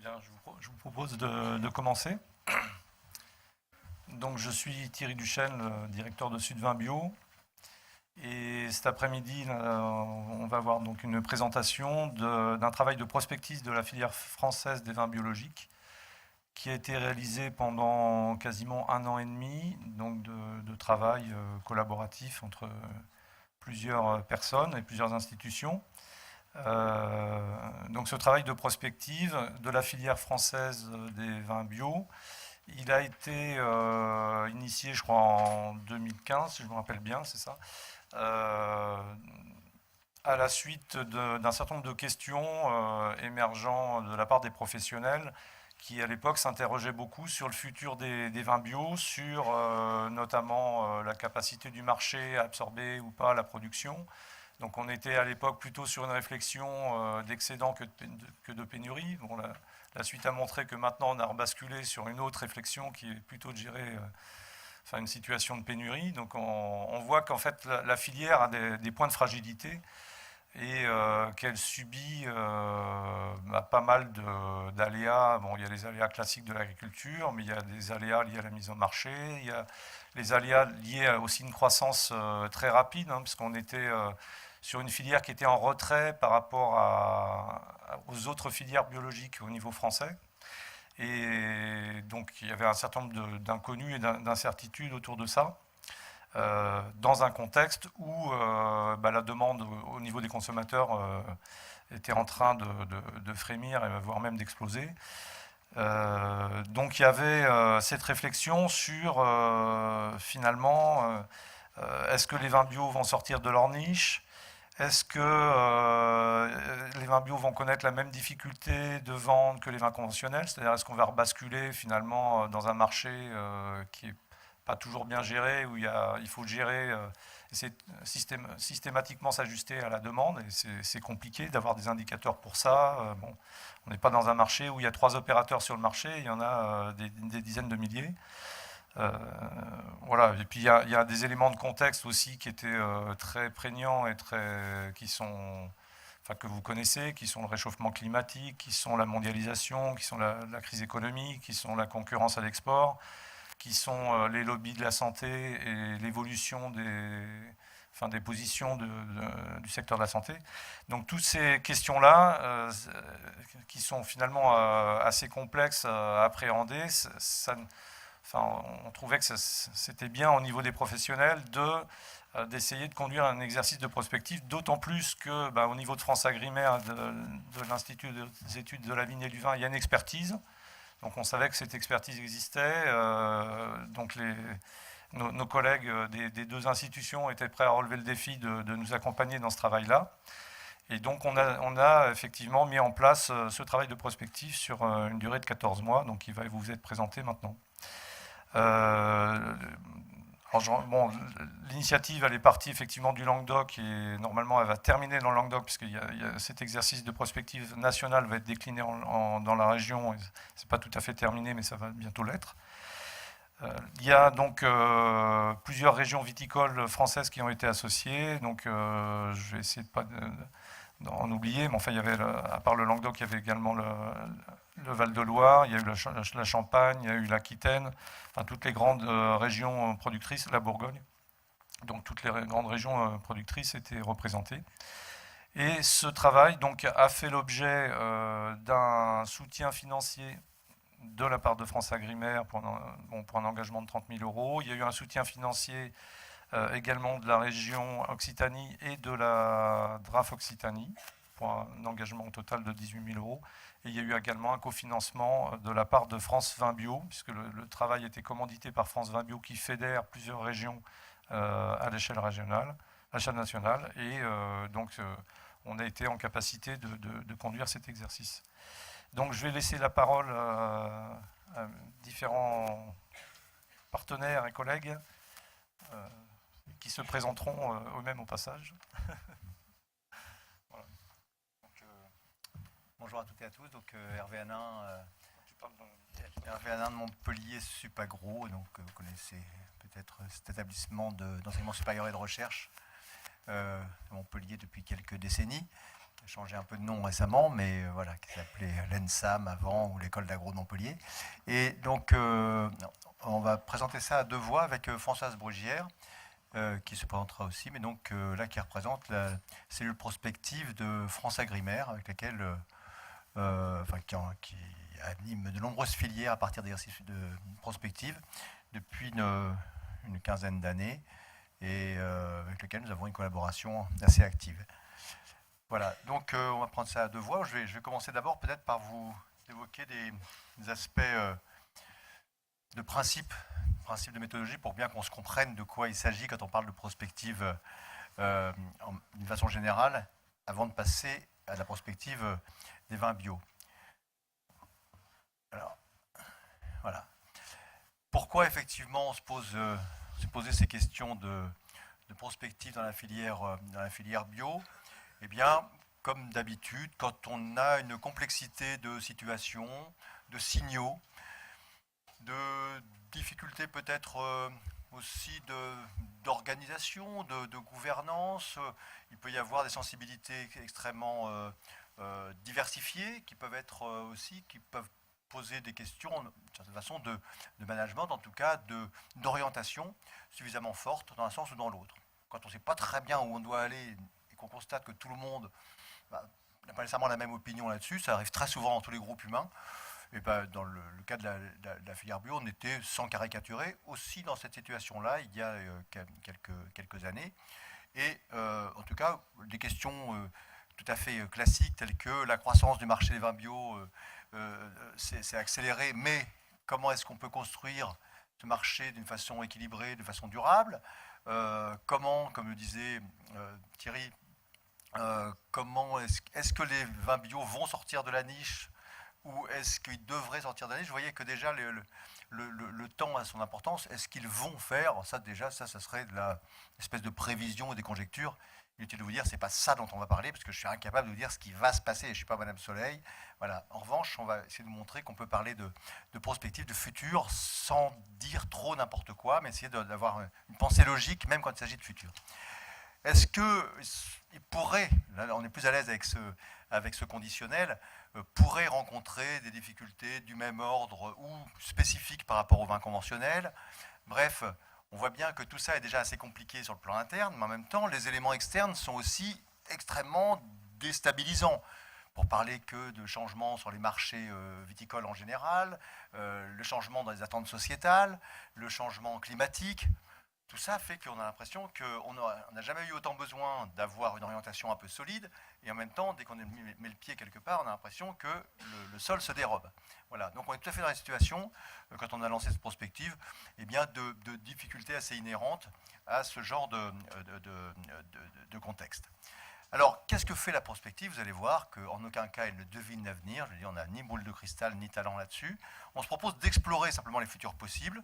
Bien, je vous propose de commencer. Donc, je suis Thierry Duchesne, le directeur de Sud-Vin Bio. Et cet après-midi, on va avoir donc une présentation d'un travail de prospective de la filière française des vins biologiques qui a été réalisé pendant quasiment 1 an et demi, donc de travail collaboratif entre plusieurs personnes et plusieurs institutions. Donc ce travail de prospective de la filière française des vins bio, il a été initié, je crois, en 2015, si je me rappelle bien, c'est ça, à la suite d'un certain nombre de questions émergeant de la part des professionnels qui, à l'époque, s'interrogeaient beaucoup sur le futur des vins bio, sur notamment la capacité du marché à absorber ou pas la production. Donc on était à l'époque plutôt sur une réflexion d'excédent que de pénurie. Bon, la suite a montré que maintenant on a rebasculé sur une autre réflexion qui est plutôt de gérer une situation de pénurie. Donc on voit qu'en fait la filière a des points de fragilité et qu'elle subit pas mal d'aléas. Bon, il y a les aléas classiques de l'agriculture, mais il y a des aléas liés à la mise au marché, il y a les aléas liés à aussi une croissance très rapide, puisqu'on était sur une filière qui était en retrait par rapport aux autres filières biologiques au niveau français. Et donc il y avait un certain nombre d'inconnus et d'incertitudes autour de ça, dans un contexte où la demande au niveau des consommateurs était en train de frémir, voire même d'exploser. Donc il y avait cette réflexion sur finalement, est-ce que les vins bio vont sortir de leur niche? Est-ce que les vins bio vont connaître la même difficulté de vente que les vins conventionnels? C'est-à-dire, est-ce qu'on va rebasculer finalement dans un marché qui n'est pas toujours bien géré, où il faut gérer, essayer de systématiquement s'ajuster à la demande, et c'est compliqué d'avoir des indicateurs pour ça. Bon, on n'est pas dans un marché où il y a 3 opérateurs sur le marché, il y en a des dizaines de milliers. Voilà. Et puis il y a des éléments de contexte aussi qui étaient très prégnants et que vous connaissez, qui sont le réchauffement climatique, qui sont la mondialisation, qui sont la crise économique, qui sont la concurrence à l'export, qui sont les lobbies de la santé et l'évolution des positions du secteur de la santé. Donc toutes ces questions-là, qui sont finalement assez complexes à appréhender, on trouvait que c'était bien au niveau des professionnels d'essayer de conduire un exercice de prospective, d'autant plus que au niveau de France Agrimaire, de l'Institut des études de la vigne et du vin, il y a une expertise. Donc on savait que cette expertise existait. Donc nos collègues des 2 institutions étaient prêts à relever le défi de nous accompagner dans ce travail-là. Et donc on a effectivement mis en place ce travail de prospective sur une durée de 14 mois, donc qui va vous être présenté maintenant. L'initiative, elle est partie effectivement du Languedoc, et normalement elle va terminer dans le Languedoc, puisque cet exercice de prospective nationale va être décliné dans la région. C'est pas tout à fait terminé, mais ça va bientôt l'être. Il y a donc plusieurs régions viticoles françaises qui ont été associées. Donc je vais essayer de pas d'en oublier, mais enfin il y avait, à part le Languedoc, il y avait également le Val-de-Loire, il y a eu la Champagne, il y a eu l'Aquitaine, toutes les grandes régions productrices, la Bourgogne. Donc toutes les grandes régions productrices étaient représentées. Et ce travail donc a fait l'objet d'un soutien financier de la part de France Agrimaire pour un engagement de 30 000 euros. Il y a eu un soutien financier également de la région Occitanie et de la DRAF Occitanie pour un engagement total de 18 000 euros. Et il y a eu également un cofinancement de la part de France Vin Bio, puisque le travail était commandité par France Vin Bio, qui fédère plusieurs régions à l'échelle régionale, à l'échelle nationale. Et donc on a été en capacité de conduire cet exercice. Donc je vais laisser la parole à différents partenaires et collègues qui se présenteront eux-mêmes au passage. Voilà. Donc, bonjour à toutes et à tous. Donc Hervé Hanin de Montpellier Supagro. Donc vous connaissez peut-être cet établissement d'enseignement supérieur et de recherche de Montpellier depuis quelques décennies. a changé un peu de nom récemment, mais voilà, qui s'appelait l'ENSAM avant, ou l'école d'agro de Montpellier. Et donc, on va présenter ça à deux voix avec Françoise Brugière, qui se présentera aussi, mais donc là qui représente la cellule prospective de France Agrimaire, avec laquelle, qui anime de nombreuses filières à partir d'exercices de prospective depuis une quinzaine d'années, et avec lequel nous avons une collaboration assez active. Voilà, donc on va prendre ça à deux voix. Je vais commencer d'abord peut-être par vous évoquer des aspects de principe de méthodologie pour bien qu'on se comprenne de quoi il s'agit quand on parle de prospective d'une façon générale, avant de passer à la prospective des vins bio. Alors, voilà. Pourquoi effectivement on se poser ces questions de prospective dans la filière bio? Eh bien, comme d'habitude, quand on a une complexité de situations, de signaux, de difficultés peut-être aussi d'organisation, de gouvernance, il peut y avoir des sensibilités extrêmement diversifiées qui peuvent être aussi, qui peuvent poser des questions, d'une certaine façon, de management, en tout cas d'orientation suffisamment forte dans un sens ou dans l'autre. Quand on ne sait pas très bien où on doit aller et qu'on constate que tout le monde n'a pas nécessairement la même opinion là-dessus, ça arrive très souvent dans tous les groupes humains. Et dans le cas de la filière bio, on était, sans caricaturer, aussi dans cette situation-là il y a quelques années. Et en tout cas, des questions tout à fait classiques telles que la croissance du marché des vins bio s'est accélérée, mais comment est-ce qu'on peut construire ce marché d'une façon équilibrée, de façon durable? Comment, comme le disait Thierry, comment est-ce que les vins bio vont sortir de la niche, ou est-ce qu'ils devraient sortir de la niche? Je voyais que déjà le temps a son importance. Est-ce qu'ils vont faire ça? Déjà, ça serait de l'espèce de prévision et des conjectures. Inutile de vous dire, c'est pas ça dont on va parler, parce que je suis incapable de vous dire ce qui va se passer. Je ne suis pas Madame Soleil. Voilà. En revanche, on va essayer de montrer qu'on peut parler de prospective, de futur, sans dire trop n'importe quoi, mais essayer d'avoir une pensée logique, même quand il s'agit de futur. Est-ce qu'il pourrait, là on est plus à l'aise avec ce conditionnel, pourrait rencontrer des difficultés du même ordre ou spécifiques par rapport au vin conventionnel? Bref, on voit bien que tout ça est déjà assez compliqué sur le plan interne, mais en même temps, les éléments externes sont aussi extrêmement déstabilisants. Pour parler que de changements sur les marchés viticoles en général, le changement dans les attentes sociétales, le changement climatique. Tout ça fait qu'on a l'impression qu'on n'a jamais eu autant besoin d'avoir une orientation un peu solide, et en même temps, dès qu'on met le pied quelque part, on a l'impression que le sol se dérobe. Voilà. Donc on est tout à fait dans la situation, quand on a lancé cette prospective, eh bien de difficultés assez inhérentes à ce genre de contexte. Alors, qu'est-ce que fait la prospective? Vous allez voir qu'en aucun cas elle ne devine l'avenir. Je veux dire, on n'a ni boule de cristal, ni talent là-dessus. On se propose d'explorer simplement les futurs possibles,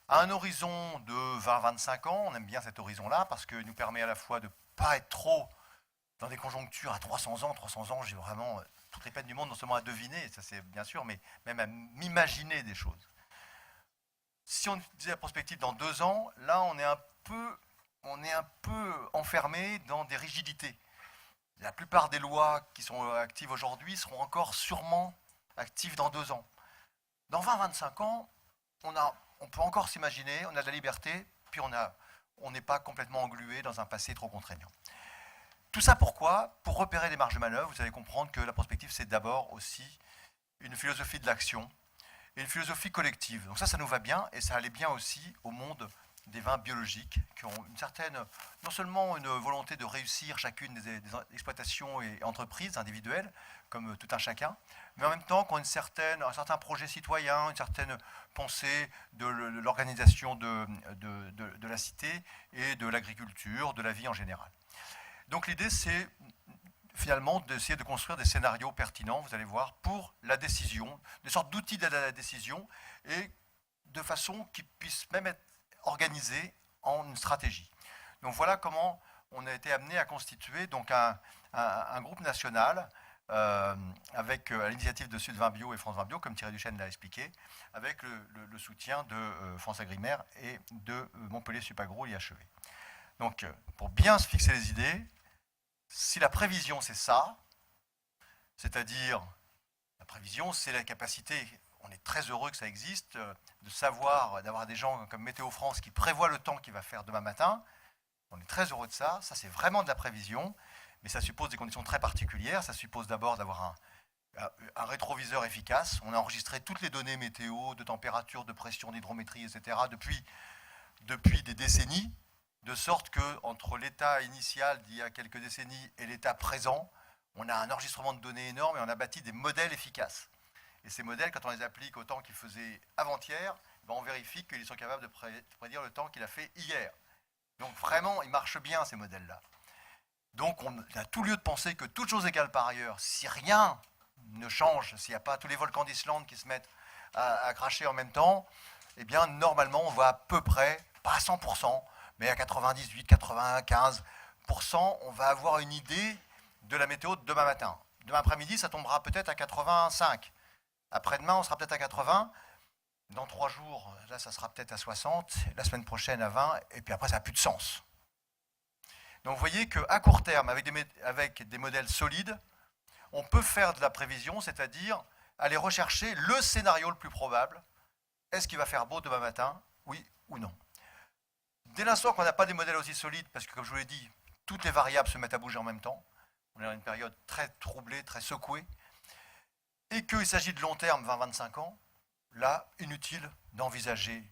à un horizon de 20-25 ans. On aime bien cet horizon-là parce qu'il nous permet à la fois de ne pas être trop dans des conjonctures à 300 ans. 300 ans, j'ai vraiment toutes les peines du monde, non seulement à deviner, ça c'est bien sûr, mais même à m'imaginer des choses. Si on disait la prospective dans 2 ans, là on est un peu enfermé dans des rigidités. La plupart des lois qui sont actives aujourd'hui seront encore sûrement actives dans 2 ans. Dans 20-25 ans, on peut encore s'imaginer, on a de la liberté, puis on n'est pas complètement englué dans un passé trop contraignant. Tout ça pourquoi? Pour repérer des marges de manœuvre. Vous allez comprendre que la prospective, c'est d'abord aussi une philosophie de l'action et une philosophie collective. Donc ça nous va bien, et ça allait bien aussi au monde des vins biologiques, qui ont une certaine, non seulement une volonté de réussir chacune des exploitations et entreprises individuelles, comme tout un chacun, mais en même temps qui ont un certain projet citoyen, une certaine pensée de l'organisation de la cité et de l'agriculture, de la vie en général. Donc l'idée, c'est finalement d'essayer de construire des scénarios pertinents, vous allez voir, pour la décision, des sortes d'outils d'aide à la décision, et de façon qui puissent même être organisés en une stratégie. Donc voilà comment on a été amené à constituer donc un groupe national avec à l'initiative de Sud-Vin Bio et France Vin Bio, comme Thierry Duchesne l'a expliqué, avec le soutien de France Agrimaire et de Montpellier Supagro IHEV. Donc pour bien se fixer les idées, si la prévision c'est ça, C'est-à-dire, la prévision, c'est la capacité, on est très heureux que ça existe, de savoir, d'avoir des gens comme Météo France qui prévoient le temps qu'il va faire demain matin. On est très heureux de ça. Ça, c'est vraiment de la prévision, mais ça suppose des conditions très particulières. Ça suppose d'abord d'avoir un rétroviseur efficace. On a enregistré toutes les données météo, de température, de pression, d'hydrométrie, etc. depuis des décennies, de sorte qu'entre l'état initial d'il y a quelques décennies et l'état présent, on a un enregistrement de données énorme et on a bâti des modèles efficaces. Et ces modèles, quand on les applique au temps qu'il faisait avant-hier, on vérifie qu'ils sont capables de prédire le temps qu'il a fait hier. Donc vraiment, ils marchent bien, ces modèles-là. Donc on a tout lieu de penser que toutes choses égales par ailleurs, si rien ne change, s'il n'y a pas tous les volcans d'Islande qui se mettent à cracher en même temps, eh bien normalement on va à peu près, pas à 100%, mais à 98, 95%, on va avoir une idée de la météo de demain matin. Demain après-midi, ça tombera peut-être à 85. Après-demain, on sera peut-être à 80. Dans 3 jours, là, ça sera peut-être à 60. La semaine prochaine, à 20. Et puis après, ça n'a plus de sens. Donc vous voyez qu'à court terme, avec des modèles solides, on peut faire de la prévision, c'est-à-dire aller rechercher le scénario le plus probable. Est-ce qu'il va faire beau demain matin? Oui ou non? Dès l'instant qu'on n'a pas des modèles aussi solides, parce que comme je vous l'ai dit, toutes les variables se mettent à bouger en même temps, on est dans une période très troublée, très secouée, et qu'il s'agit de long terme, 20-25 ans, là, inutile d'envisager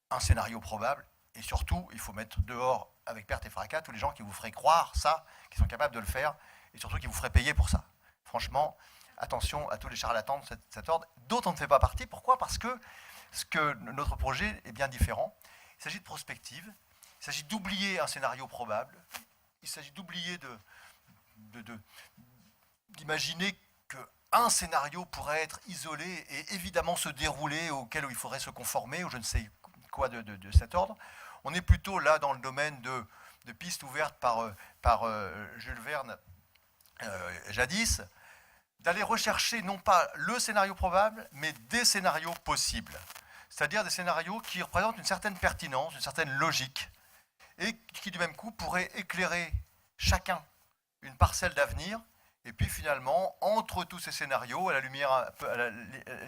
un scénario probable, et surtout, il faut mettre dehors, avec perte et fracas, tous les gens qui vous feraient croire ça, qui sont capables de le faire, et surtout qui vous feraient payer pour ça. Franchement, attention à tous les charlatans de cet ordre, dont on ne fait pas partie. Pourquoi? Parce que notre projet est bien différent. Il s'agit de prospective, il s'agit d'oublier un scénario probable, il s'agit d'oublier d'imaginer qu'un scénario pourrait être isolé et évidemment se dérouler, auquel il faudrait se conformer, ou je ne sais quoi de cet ordre. On est plutôt là dans le domaine de pistes ouvertes par Jules Verne jadis, d'aller rechercher non pas le scénario probable, mais des scénarios possibles. C'est-à-dire des scénarios qui représentent une certaine pertinence, une certaine logique, et qui du même coup pourraient éclairer chacun une parcelle d'avenir, et puis finalement, entre tous ces scénarios, à la lumière, à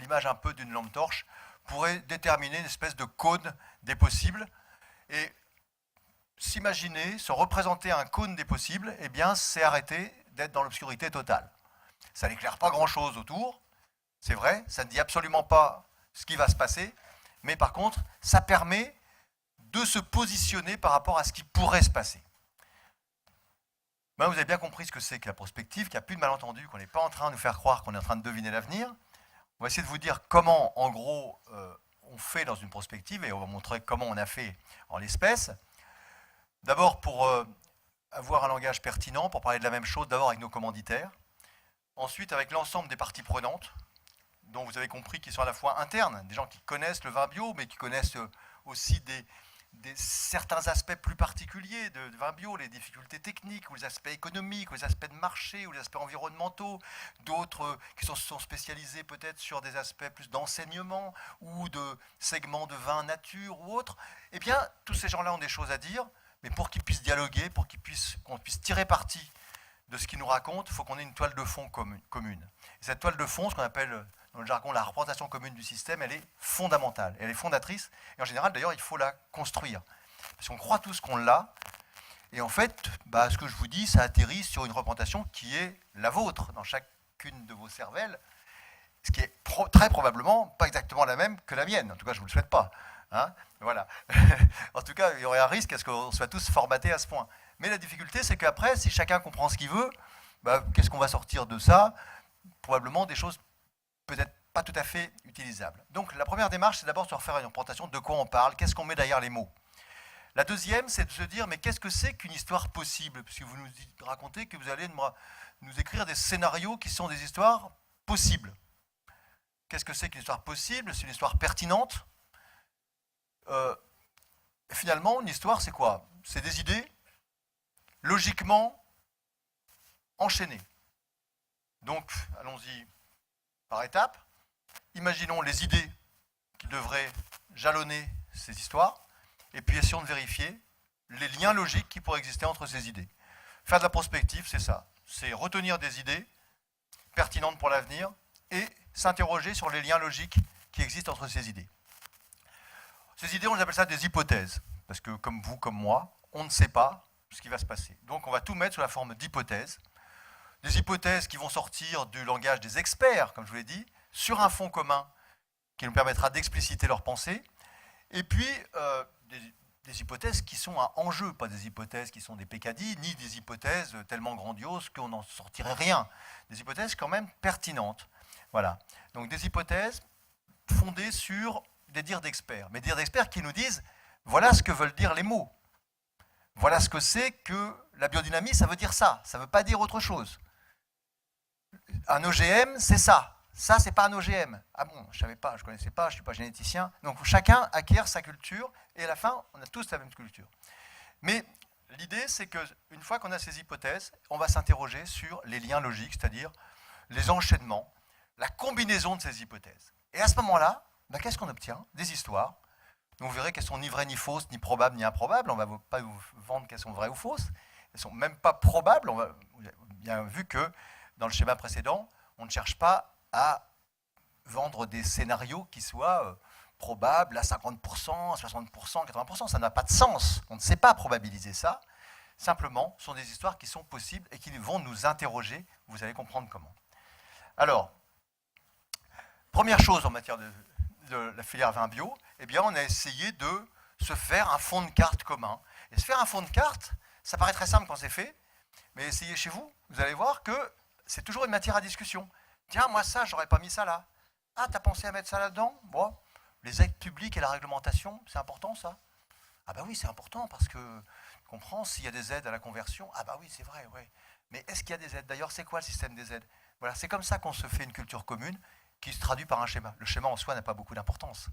l'image un peu d'une lampe torche, pourrait déterminer une espèce de cône des possibles, et s'imaginer, se représenter un cône des possibles, eh bien c'est arrêter d'être dans l'obscurité totale. Ça n'éclaire pas grand-chose autour, c'est vrai, ça ne dit absolument pas ce qui va se passer, mais par contre, ça permet de se positionner par rapport à ce qui pourrait se passer. Ben, vous avez bien compris ce que c'est que la prospective, qu'il n'y a plus de malentendu, qu'on n'est pas en train de nous faire croire qu'on est en train de deviner l'avenir. On va essayer de vous dire comment, en gros, on fait dans une prospective, et on va montrer comment on a fait en l'espèce. D'abord, pour avoir un langage pertinent, pour parler de la même chose, d'abord avec nos commanditaires. Ensuite, avec l'ensemble des parties prenantes, dont vous avez compris qu'ils sont à la fois internes, des gens qui connaissent le vin bio, mais qui connaissent aussi certains aspects plus particuliers de vin bio, les difficultés techniques, ou les aspects économiques, ou les aspects de marché, ou les aspects environnementaux, d'autres qui sont spécialisés peut-être sur des aspects plus d'enseignement, ou de segments de vin nature, ou autres. Eh bien, tous ces gens-là ont des choses à dire, mais pour qu'ils puissent dialoguer, pour qu'on puisse tirer parti de ce qu'ils nous racontent, il faut qu'on ait une toile de fond commune. Et cette toile de fond, ce qu'on appelle dans le jargon la représentation commune du système, elle est fondamentale, elle est fondatrice, et en général d'ailleurs il faut la construire. Parce qu'on croit tous qu'on l'a, et en fait, ce que je vous dis, ça atterrit sur une représentation qui est la vôtre, dans chacune de vos cervelles, ce qui est très probablement pas exactement la même que la mienne, en tout cas je ne vous le souhaite pas. Hein, voilà. En tout cas, il y aurait un risque à ce qu'on soit tous formatés à ce point. Mais la difficulté, c'est qu'après, si chacun comprend ce qu'il veut, qu'est-ce qu'on va sortir de ça? Probablement des choses peut-être pas tout à fait utilisables. Donc la première démarche, c'est d'abord de se refaire une représentation de quoi on parle, qu'est-ce qu'on met derrière les mots. La deuxième, c'est de se dire, mais qu'est-ce que c'est qu'une histoire possible? Puisque vous nous racontez que vous allez nous écrire des scénarios qui sont des histoires possibles. Qu'est-ce que c'est qu'une histoire possible? C'est une histoire pertinente. Finalement, une histoire, c'est quoi? C'est des idées logiquement enchaînées. Donc, allons-y par étapes. Imaginons les idées qui devraient jalonner ces histoires, et puis essayons de vérifier les liens logiques qui pourraient exister entre ces idées. Faire de la prospective, c'est ça. C'est retenir des idées, pertinentes pour l'avenir et s'interroger sur les liens logiques qui existent entre ces idées. Ces idées, on appelle ça des hypothèses, parce que comme vous, comme moi, on ne sait pas ce qui va se passer. Donc on va tout mettre sous la forme d'hypothèses. Des hypothèses qui vont sortir du langage des experts, comme je vous l'ai dit, sur un fond commun qui nous permettra d'expliciter leurs pensées, et puis des hypothèses qui sont un enjeu, pas des hypothèses qui sont des pécadilles, ni des hypothèses tellement grandioses qu'on n'en sortirait rien. Des hypothèses quand même pertinentes. Voilà. Donc des hypothèses fondées sur des dires d'experts, mais des dires d'experts qui nous disent voilà ce que veulent dire les mots. Voilà ce que c'est que la biodynamie, ça veut dire ça. Ça ne veut pas dire autre chose. Un OGM, c'est ça. Ça, c'est pas un OGM. Ah bon, je savais pas, je connaissais pas, je suis pas généticien. Donc chacun acquiert sa culture et à la fin, on a tous la même culture. Mais l'idée, c'est qu'une fois qu'on a ces hypothèses, on va s'interroger sur les liens logiques, c'est-à-dire les enchaînements, la combinaison de ces hypothèses. Et à ce moment-là, ben, qu'est-ce qu'on obtient? Des histoires. Donc vous verrez qu'elles sont ni vraies, ni fausses, ni probables, ni improbables. On ne va pas vous vendre qu'elles sont vraies ou fausses. Elles ne sont même pas probables. On a bien vu que dans le schéma précédent, on ne cherche pas à vendre des scénarios qui soient probables à 50%, 60%, 80%. Ça n'a pas de sens. On ne sait pas probabiliser ça. Simplement, ce sont des histoires qui sont possibles et qui vont nous interroger. Vous allez comprendre comment. Alors, première chose en matière de la filière vin bio, eh bien, on a essayé de se faire un fond de carte commun. Et se faire un fond de carte, ça paraît très simple quand c'est fait, mais essayez chez vous, vous allez voir que c'est toujours une matière à discussion. Tiens, moi ça, j'aurais pas mis ça là. Ah, t'as pensé à mettre ça là-dedans? Bon, les aides publiques et la réglementation, c'est important ça? Ah bah oui, c'est important parce que, tu comprends, s'il y a des aides à la conversion, ah bah oui, c'est vrai, ouais. Mais est-ce qu'il y a des aides? D'ailleurs, c'est quoi le système des aides? Voilà, c'est comme ça qu'on se fait une culture commune qui se traduit par un schéma. Le schéma en soi n'a pas beaucoup d'importance.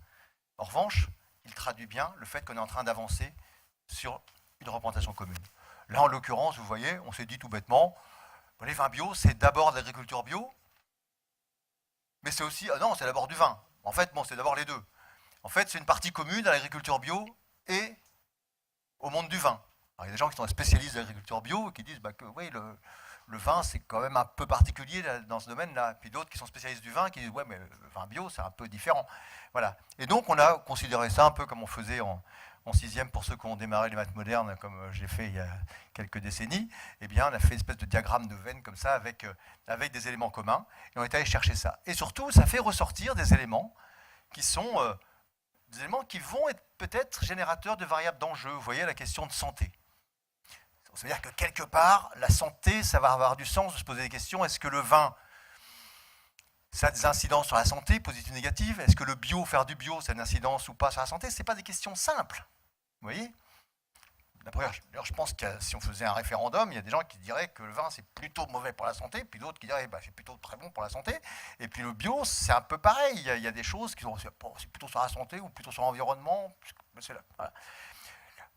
En revanche, il traduit bien le fait qu'on est en train d'avancer sur une représentation commune. Là, en l'occurrence, vous voyez, on s'est dit tout bêtement, les vins bio, c'est d'abord de l'agriculture bio, mais c'est aussi, ah non, c'est d'abord du vin. En fait, bon, c'est d'abord les deux. En fait, c'est une partie commune à l'agriculture bio et au monde du vin. Alors, il y a des gens qui sont spécialistes de l'agriculture bio et qui disent bah, que oui, le vin, c'est quand même un peu particulier là, dans ce domaine-là. Puis d'autres qui sont spécialistes du vin qui disent ouais, mais le vin bio, c'est un peu différent. Voilà. Et donc, on a considéré ça un peu comme on faisait en sixième pour ceux qui ont démarré les maths modernes, comme j'ai fait il y a quelques décennies. Eh bien, on a fait une espèce de diagramme de veine comme ça avec des éléments communs. Et on est allé chercher ça. Et surtout, ça fait ressortir des éléments qui sont des éléments qui vont être peut-être générateurs de variables d'enjeu. Vous voyez la question de santé. Ça veut dire que quelque part, la santé, ça va avoir du sens de se poser des questions. Est-ce que le vin, ça a des incidences sur la santé, positives ou négatives? Est-ce que le bio, faire du bio, ça a une incidence ou pas sur la santé? Ce n'est pas des questions simples. Vous voyez? D'ailleurs, je pense que si on faisait un référendum, il y a des gens qui diraient que le vin, c'est plutôt mauvais pour la santé, puis d'autres qui diraient que c'est plutôt très bon pour la santé. Et puis le bio, c'est un peu pareil. Il y a des choses qui sont c'est plutôt sur la santé ou plutôt sur l'environnement. Voilà.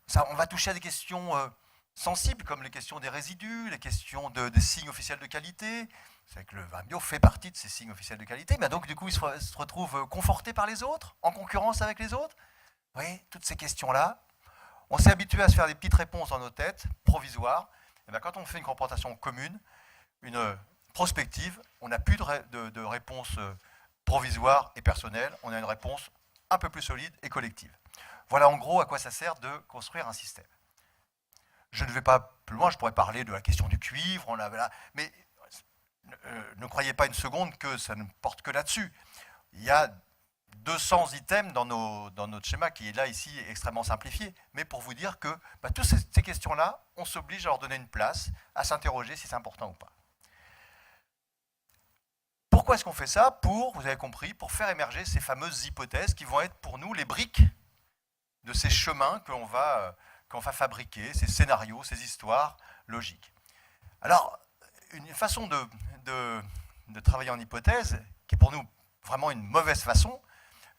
Ça, on va toucher à des questions sensibles, comme les questions des résidus, les questions des signes officiels de qualité. C'est que le vin bio fait partie de ces signes officiels de qualité, mais donc du coup, il se retrouve conforté par les autres, en concurrence avec les autres. Vous voyez, toutes ces questions-là, on s'est habitué à se faire des petites réponses dans nos têtes, provisoires. Et bien, quand on fait une représentation commune, une prospective, on n'a plus de réponse provisoire et personnelle, on a une réponse un peu plus solide et collective. Voilà en gros à quoi ça sert de construire un système. Je ne vais pas plus loin, je pourrais parler de la question du cuivre, mais ne croyez pas une seconde que ça ne porte que là-dessus. Il y a 200 items dans notre schéma qui est là ici extrêmement simplifié, mais pour vous dire que toutes ces questions-là, on s'oblige à leur donner une place, à s'interroger si c'est important ou pas. Pourquoi est-ce qu'on fait ça? Vous avez compris, pour faire émerger ces fameuses hypothèses qui vont être pour nous les briques de ces chemins qu'on va fabriquer, ces scénarios, ces histoires logiques. Alors, une façon de travailler en hypothèse, qui est pour nous vraiment une mauvaise façon,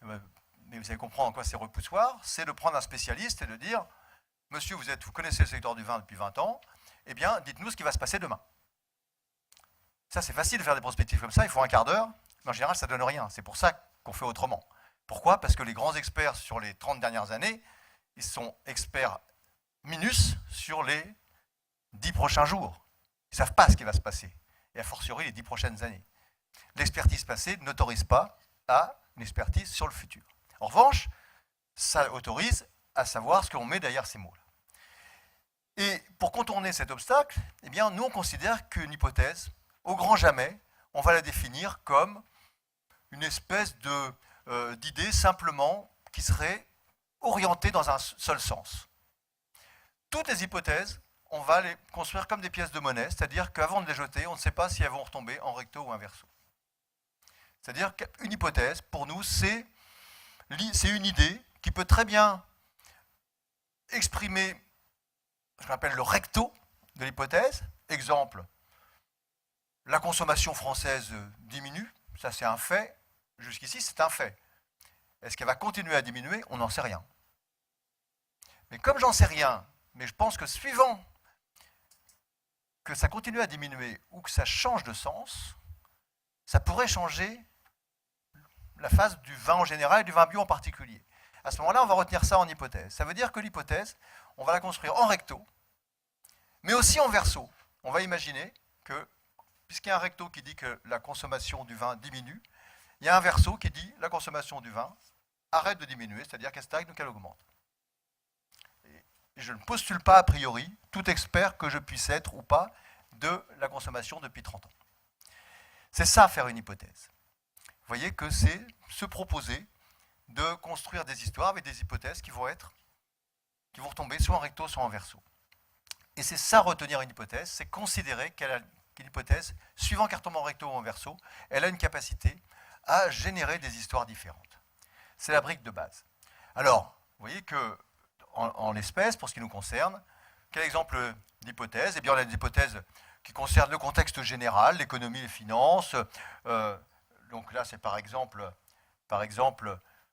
mais vous allez comprendre en quoi c'est repoussoir, c'est de prendre un spécialiste et de dire « Monsieur, vous connaissez le secteur du vin depuis 20 ans, eh bien, dites-nous ce qui va se passer demain. » Ça, c'est facile de faire des prospectives comme ça, il faut un quart d'heure, mais en général, ça ne donne rien. C'est pour ça qu'on fait autrement. Pourquoi? Parce que les grands experts sur les 30 dernières années, ils sont experts minus sur les 10 prochains jours. Ils ne savent pas ce qui va se passer, et a fortiori les 10 prochaines années. l'expertise passée n'autorise pas à une expertise sur le futur. En revanche, ça autorise à savoir ce qu'on met derrière ces mots-là. Et pour contourner cet obstacle, eh bien, nous, on considère qu'une hypothèse, au grand jamais, on va la définir comme une espèce d'idée simplement qui serait orientée dans un seul sens. Toutes les hypothèses, on va les construire comme des pièces de monnaie, c'est-à-dire qu'avant de les jeter, on ne sait pas si elles vont retomber en recto ou en verso. C'est-à-dire qu'une hypothèse, pour nous, c'est une idée qui peut très bien exprimer ce qu'on appelle le recto de l'hypothèse. Exemple, la consommation française diminue, ça c'est un fait. Jusqu'ici, c'est un fait. Est-ce qu'elle va continuer à diminuer? On n'en sait rien. Mais comme j'en sais rien, mais je pense que suivant que ça continue à diminuer ou que ça change de sens, ça pourrait changer la phase du vin en général et du vin bio en particulier. À ce moment-là, on va retenir ça en hypothèse. Ça veut dire que l'hypothèse, on va la construire en recto, mais aussi en verso. On va imaginer que, puisqu'il y a un recto qui dit que la consommation du vin diminue, il y a un verso qui dit que la consommation du vin arrête de diminuer, c'est-à-dire qu'elle stagne ou qu'elle augmente. Et je ne postule pas a priori, tout expert que je puisse être ou pas, de la consommation depuis 30 ans. C'est ça, faire une hypothèse. Vous voyez que c'est se proposer de construire des histoires avec des hypothèses qui vont retomber soit en recto, soit en verso. Et c'est ça, retenir une hypothèse, c'est considérer qu'une hypothèse, suivant qu'elle retombe en recto ou en verso, elle a une capacité à générer des histoires différentes. C'est la brique de base. Alors, vous voyez que, en l'espèce, pour ce qui nous concerne, quel exemple d'hypothèse? Eh bien, on a des hypothèses qui concernent le contexte général, l'économie, les finances. Donc là, c'est par exemple,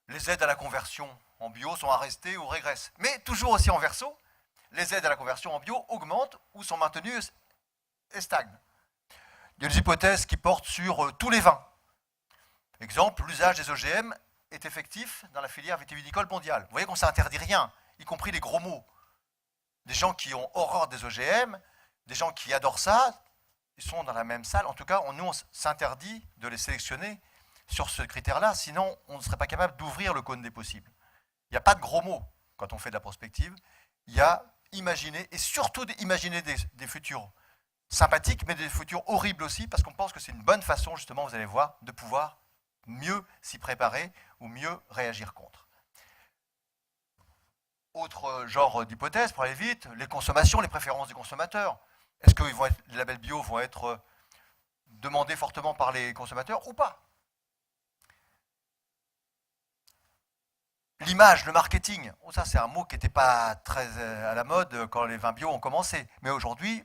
les aides à la conversion en bio sont arrêtées ou régressent. Mais toujours aussi en verso, les aides à la conversion en bio augmentent ou sont maintenues et stagnent. Il y a des hypothèses qui portent sur tous les vins. Exemple, l'usage des OGM est effectif dans la filière vitivinicole mondiale. Vous voyez qu'on ne s'interdit rien, y compris les gros mots. Des gens qui ont horreur des OGM, des gens qui adorent ça, ils sont dans la même salle. En tout cas, nous, on s'interdit de les sélectionner sur ce critère-là, sinon on ne serait pas capable d'ouvrir le cône des possibles. Il n'y a pas de gros mots quand on fait de la prospective. Il y a imaginer, et surtout imaginer des futurs sympathiques, mais des futurs horribles aussi, parce qu'on pense que c'est une bonne façon, justement, vous allez voir, de pouvoir mieux s'y préparer ou mieux réagir contre. Autre genre d'hypothèse, pour aller vite, les consommations, les préférences des consommateurs. Est-ce que les labels bio vont être demandés fortement par les consommateurs ou pas? L'image, le marketing, ça c'est un mot qui n'était pas très à la mode quand les vins bio ont commencé. Mais aujourd'hui,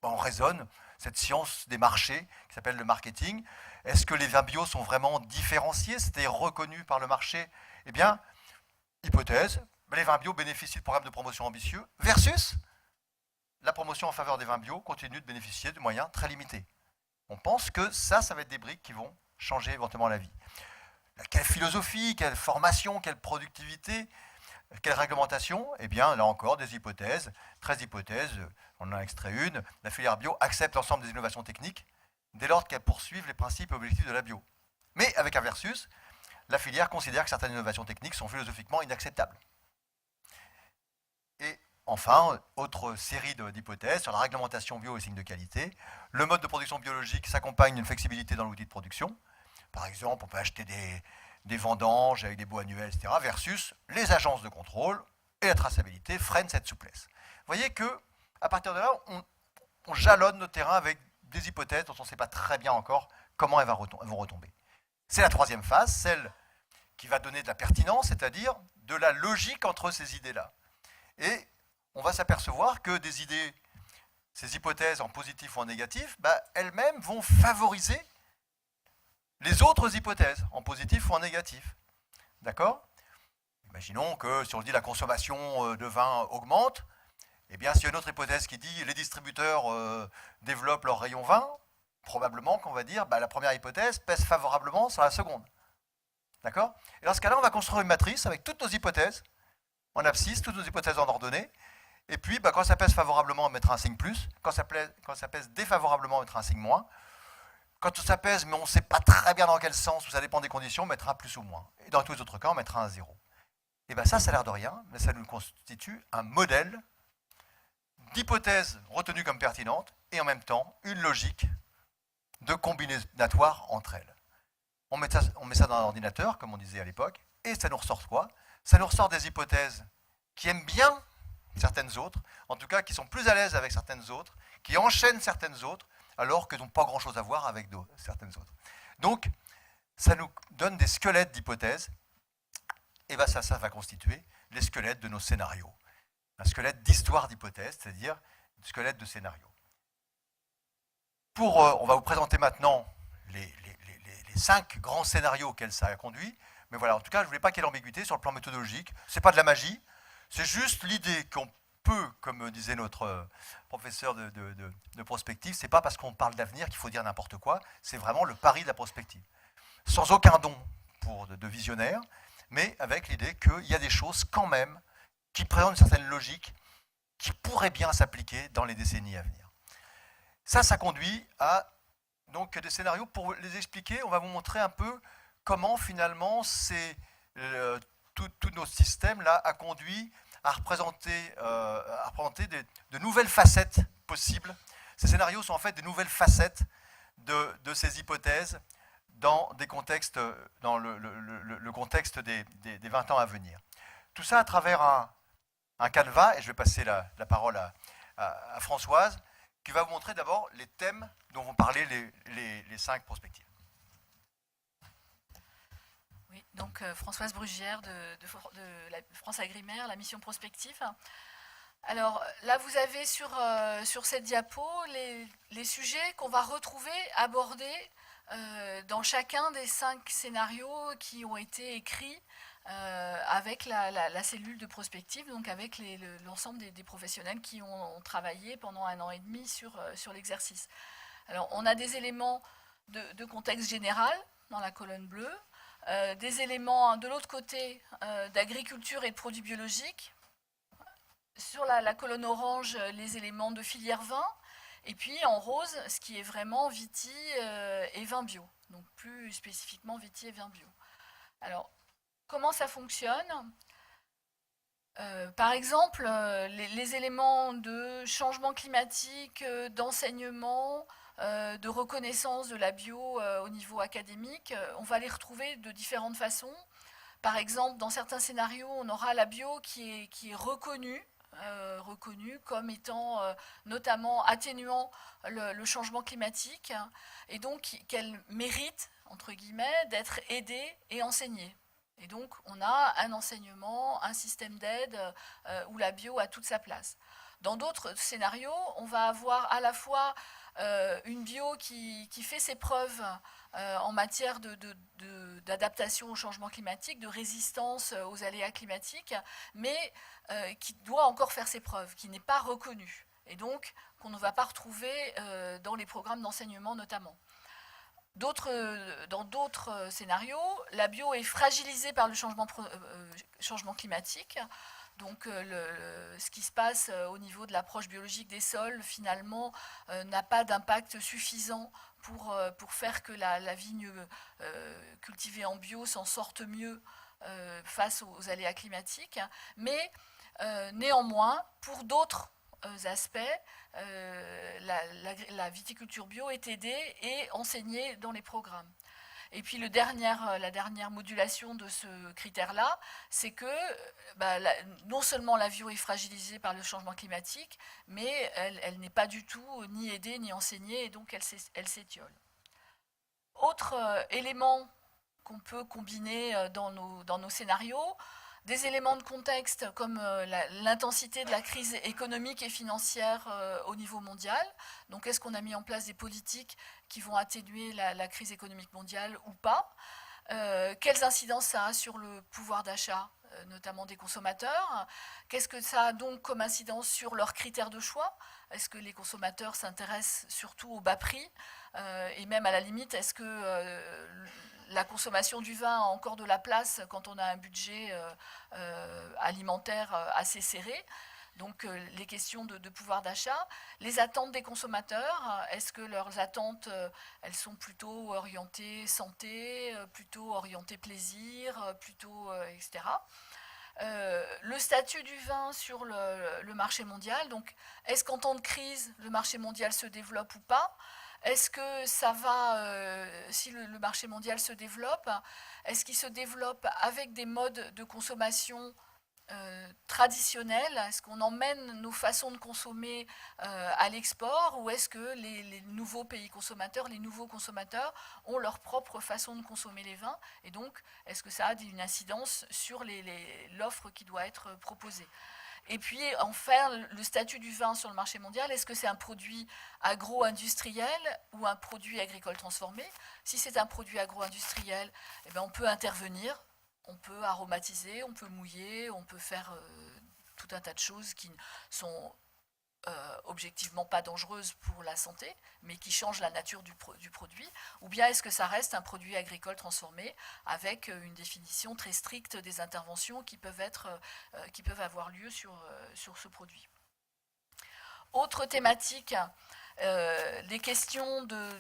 on raisonne cette science des marchés qui s'appelle le marketing. Est-ce que les vins bio sont vraiment différenciés? C'était reconnu par le marché? Eh bien, hypothèse, les vins bio bénéficient de programmes de promotion ambitieux versus la promotion en faveur des vins bio continue de bénéficier de moyens très limités. On pense que ça va être des briques qui vont changer éventuellement la vie. Quelle philosophie, quelle formation, quelle productivité, quelle réglementation? Eh bien, là encore, des hypothèses, 13 hypothèses, on en a extrait une. La filière bio accepte l'ensemble des innovations techniques dès lors qu'elles poursuivent les principes et objectifs de la bio. Mais avec un versus, la filière considère que certaines innovations techniques sont philosophiquement inacceptables. Et enfin, autre série d'hypothèses sur la réglementation bio et signes de qualité. Le mode de production biologique s'accompagne d'une flexibilité dans l'outil de production. Par exemple, on peut acheter des vendanges avec des baux annuels, etc., versus les agences de contrôle et la traçabilité freinent cette souplesse. Vous voyez qu'à partir de là, on jalonne nos terrains avec des hypothèses dont on ne sait pas très bien encore comment elles vont retomber. C'est la troisième phase, celle qui va donner de la pertinence, c'est-à-dire de la logique entre ces idées-là. Et on va s'apercevoir que des idées, ces hypothèses en positif ou en négatif, elles-mêmes vont favoriser les autres hypothèses, en positif ou en négatif. D'accord? Imaginons que si on dit la consommation de vin augmente, eh bien s'il y a une autre hypothèse qui dit les distributeurs développent leur rayon vin, probablement qu'on va dire la première hypothèse pèse favorablement sur la seconde. D'accord? Et dans ce cas-là, on va construire une matrice avec toutes nos hypothèses en abscisse, toutes nos hypothèses en ordonnée, et puis quand ça pèse favorablement, on mettra un signe plus, quand ça pèse défavorablement, on mettra un signe moins. Quand ça pèse, mais on ne sait pas très bien dans quel sens, ou ça dépend des conditions, on mettra plus ou moins. Et dans tous les autres cas, on mettra un 0. Et bien ça a l'air de rien, mais ça nous constitue un modèle d'hypothèse retenue comme pertinente, et en même temps, une logique de combinatoire entre elles. On met ça dans un ordinateur, comme on disait à l'époque, et ça nous ressort quoi? Ça nous ressort des hypothèses qui aiment bien certaines autres, en tout cas qui sont plus à l'aise avec certaines autres, qui enchaînent certaines autres, alors qu'elles n'ont pas grand-chose à voir avec certaines autres. Donc, ça nous donne des squelettes d'hypothèses, et bien ça va constituer les squelettes de nos scénarios. Un squelette d'histoire d'hypothèses, c'est-à-dire un squelette de scénarios. On va vous présenter maintenant les 5 grands scénarios auxquels ça a conduit, mais voilà, en tout cas, je ne voulais pas qu'il y ait d'ambiguïté sur le plan méthodologique. Ce n'est pas de la magie, c'est juste l'idée qu'on peut, comme disait notre professeur de prospective, ce n'est pas parce qu'on parle d'avenir qu'il faut dire n'importe quoi, c'est vraiment le pari de la prospective. Sans aucun don de visionnaire, mais avec l'idée qu'il y a des choses quand même qui présentent une certaine logique qui pourrait bien s'appliquer dans les décennies à venir. Ça conduit à donc, des scénarios. Pour les expliquer, on va vous montrer un peu comment finalement tous nos systèmes-là a conduit à représenter de nouvelles facettes possibles. Ces scénarios sont en fait des nouvelles facettes de ces hypothèses dans le contexte des 20 ans à venir. Tout ça à travers un canevas, et je vais passer la parole à Françoise, qui va vous montrer d'abord les thèmes dont vont parler les 5 prospectives. Oui, donc Françoise Brugière de la France Agrimaire, la mission prospective. Alors là, vous avez sur cette diapo les sujets qu'on va retrouver abordés dans chacun des 5 scénarios qui ont été écrits avec la cellule de prospective, donc avec l'ensemble des professionnels qui ont travaillé pendant 1 an et demi sur l'exercice. Alors, on a des éléments de contexte général dans la colonne bleue, des éléments de l'autre côté d'agriculture et de produits biologiques, sur la colonne orange, les éléments de filière vin, et puis en rose, ce qui est vraiment viti et vin bio, donc plus spécifiquement viti et vin bio. Alors, comment ça fonctionne? Par exemple, les éléments de changement climatique, d'enseignement, de reconnaissance de la bio au niveau académique, on va les retrouver de différentes façons. Par exemple, dans certains scénarios, on aura la bio qui est reconnue comme étant notamment atténuant le changement climatique, et donc qu'elle mérite, entre guillemets, d'être aidée et enseignée. Et donc, on a un enseignement, un système d'aide où la bio a toute sa place. Dans d'autres scénarios, on va avoir à la fois une bio qui fait ses preuves en matière d'adaptation au changement climatique, de résistance aux aléas climatiques, mais qui doit encore faire ses preuves, qui n'est pas reconnue, et donc qu'on ne va pas retrouver dans les programmes d'enseignement notamment. Dans d'autres scénarios, la bio est fragilisée par le changement climatique. Donc ce qui se passe au niveau de l'approche biologique des sols, finalement, n'a pas d'impact suffisant pour faire que la vigne cultivée en bio s'en sorte mieux face aux aléas climatiques. Mais néanmoins, pour d'autres aspects, la viticulture bio est aidée et enseignée dans les programmes. Et puis la dernière modulation de ce critère-là, c'est que non seulement la bio est fragilisée par le changement climatique, mais elle n'est pas du tout ni aidée ni enseignée, et donc elle s'étiole. Autre élément qu'on peut combiner dans nos scénarios, des éléments de contexte comme l'intensité de la crise économique et financière au niveau mondial. Donc, est-ce qu'on a mis en place des politiques qui vont atténuer la crise économique mondiale ou pas? Quelles incidences ça a sur le pouvoir d'achat, notamment des consommateurs? Qu'est-ce que ça a donc comme incidence sur leurs critères de choix? Est-ce que les consommateurs s'intéressent surtout au bas prix? Et même à la limite, est-ce que la consommation du vin a encore de la place quand on a un budget alimentaire assez serré? Donc les questions de pouvoir d'achat, les attentes des consommateurs, est-ce que leurs attentes, elles sont plutôt orientées santé, plutôt orientées plaisir, plutôt, etc. Le statut du vin sur le marché mondial, donc est-ce qu'en temps de crise, le marché mondial se développe ou pas? Est-ce que ça va, si le marché mondial se développe, est-ce qu'il se développe avec des modes de consommation traditionnels? Est-ce qu'on emmène nos façons de consommer à l'export, ou est-ce que les nouveaux pays consommateurs, les nouveaux consommateurs ont leur propre façon de consommer les vins, et donc est-ce que ça a une incidence sur l'offre qui doit être proposée? Et puis, enfin, le statut du vin sur le marché mondial, est-ce que c'est un produit agro-industriel ou un produit agricole transformé? Si c'est un produit agro-industriel, eh bien, on peut intervenir, on peut aromatiser, on peut mouiller, on peut faire tout un tas de choses qui sont objectivement pas dangereuses pour la santé, mais qui changent la nature du produit, ou bien est-ce que ça reste un produit agricole transformé avec une définition très stricte des interventions qui peuvent avoir lieu sur ce produit. Autre thématique, les questions de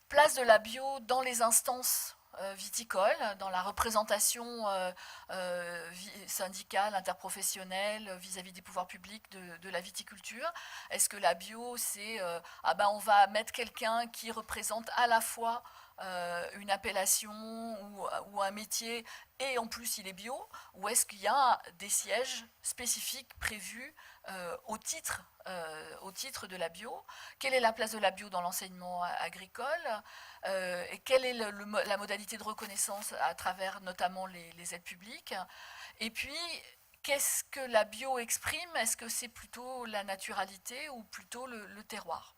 place de la bio dans les instances viticole, dans la représentation syndicale, interprofessionnelle, vis-à-vis des pouvoirs publics de la viticulture. Est-ce que la bio, c'est on va mettre quelqu'un qui représente à la fois une appellation ou un métier, et en plus il est bio, ou est-ce qu'il y a des sièges spécifiques prévus au titre de la bio? Quelle est la place de la bio dans l'enseignement agricole? Et quelle est la modalité de reconnaissance à travers notamment les aides publiques? Et puis, qu'est-ce que la bio exprime? Est-ce que c'est plutôt la naturalité ou plutôt le terroir?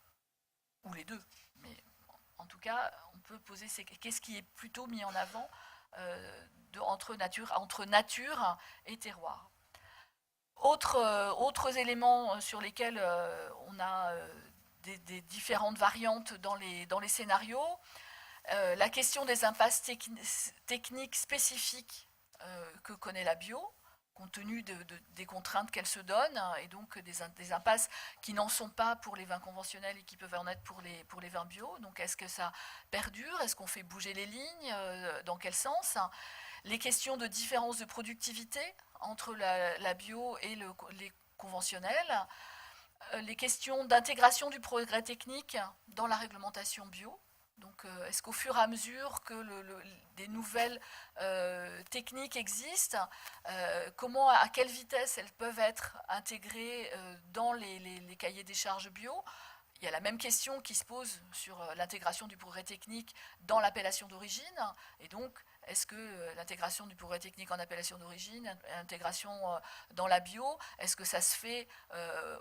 Ou les deux. Mais en tout cas, on peut poser qu'est-ce qui est plutôt mis en avant entre nature et terroir? Autres éléments sur lesquels on a des différentes variantes dans les scénarios, la question des impasses techniques spécifiques que connaît la bio, compte tenu des contraintes qu'elle se donne, et donc des impasses qui n'en sont pas pour les vins conventionnels et qui peuvent en être pour les vins bio. Donc est-ce que ça perdure? Est-ce qu'on fait bouger les lignes? Dans quel sens? Les questions de différence de productivité entre la bio et les conventionnels, les questions d'intégration du progrès technique dans la réglementation bio. Donc, est-ce qu'au fur et à mesure que des nouvelles techniques existent, à quelle vitesse elles peuvent être intégrées dans les cahiers des charges bio? Il y a la même question qui se pose sur l'intégration du progrès technique dans l'appellation d'origine, et donc est-ce que l'intégration du progrès technique en appellation d'origine, l'intégration dans la bio, est-ce que ça se fait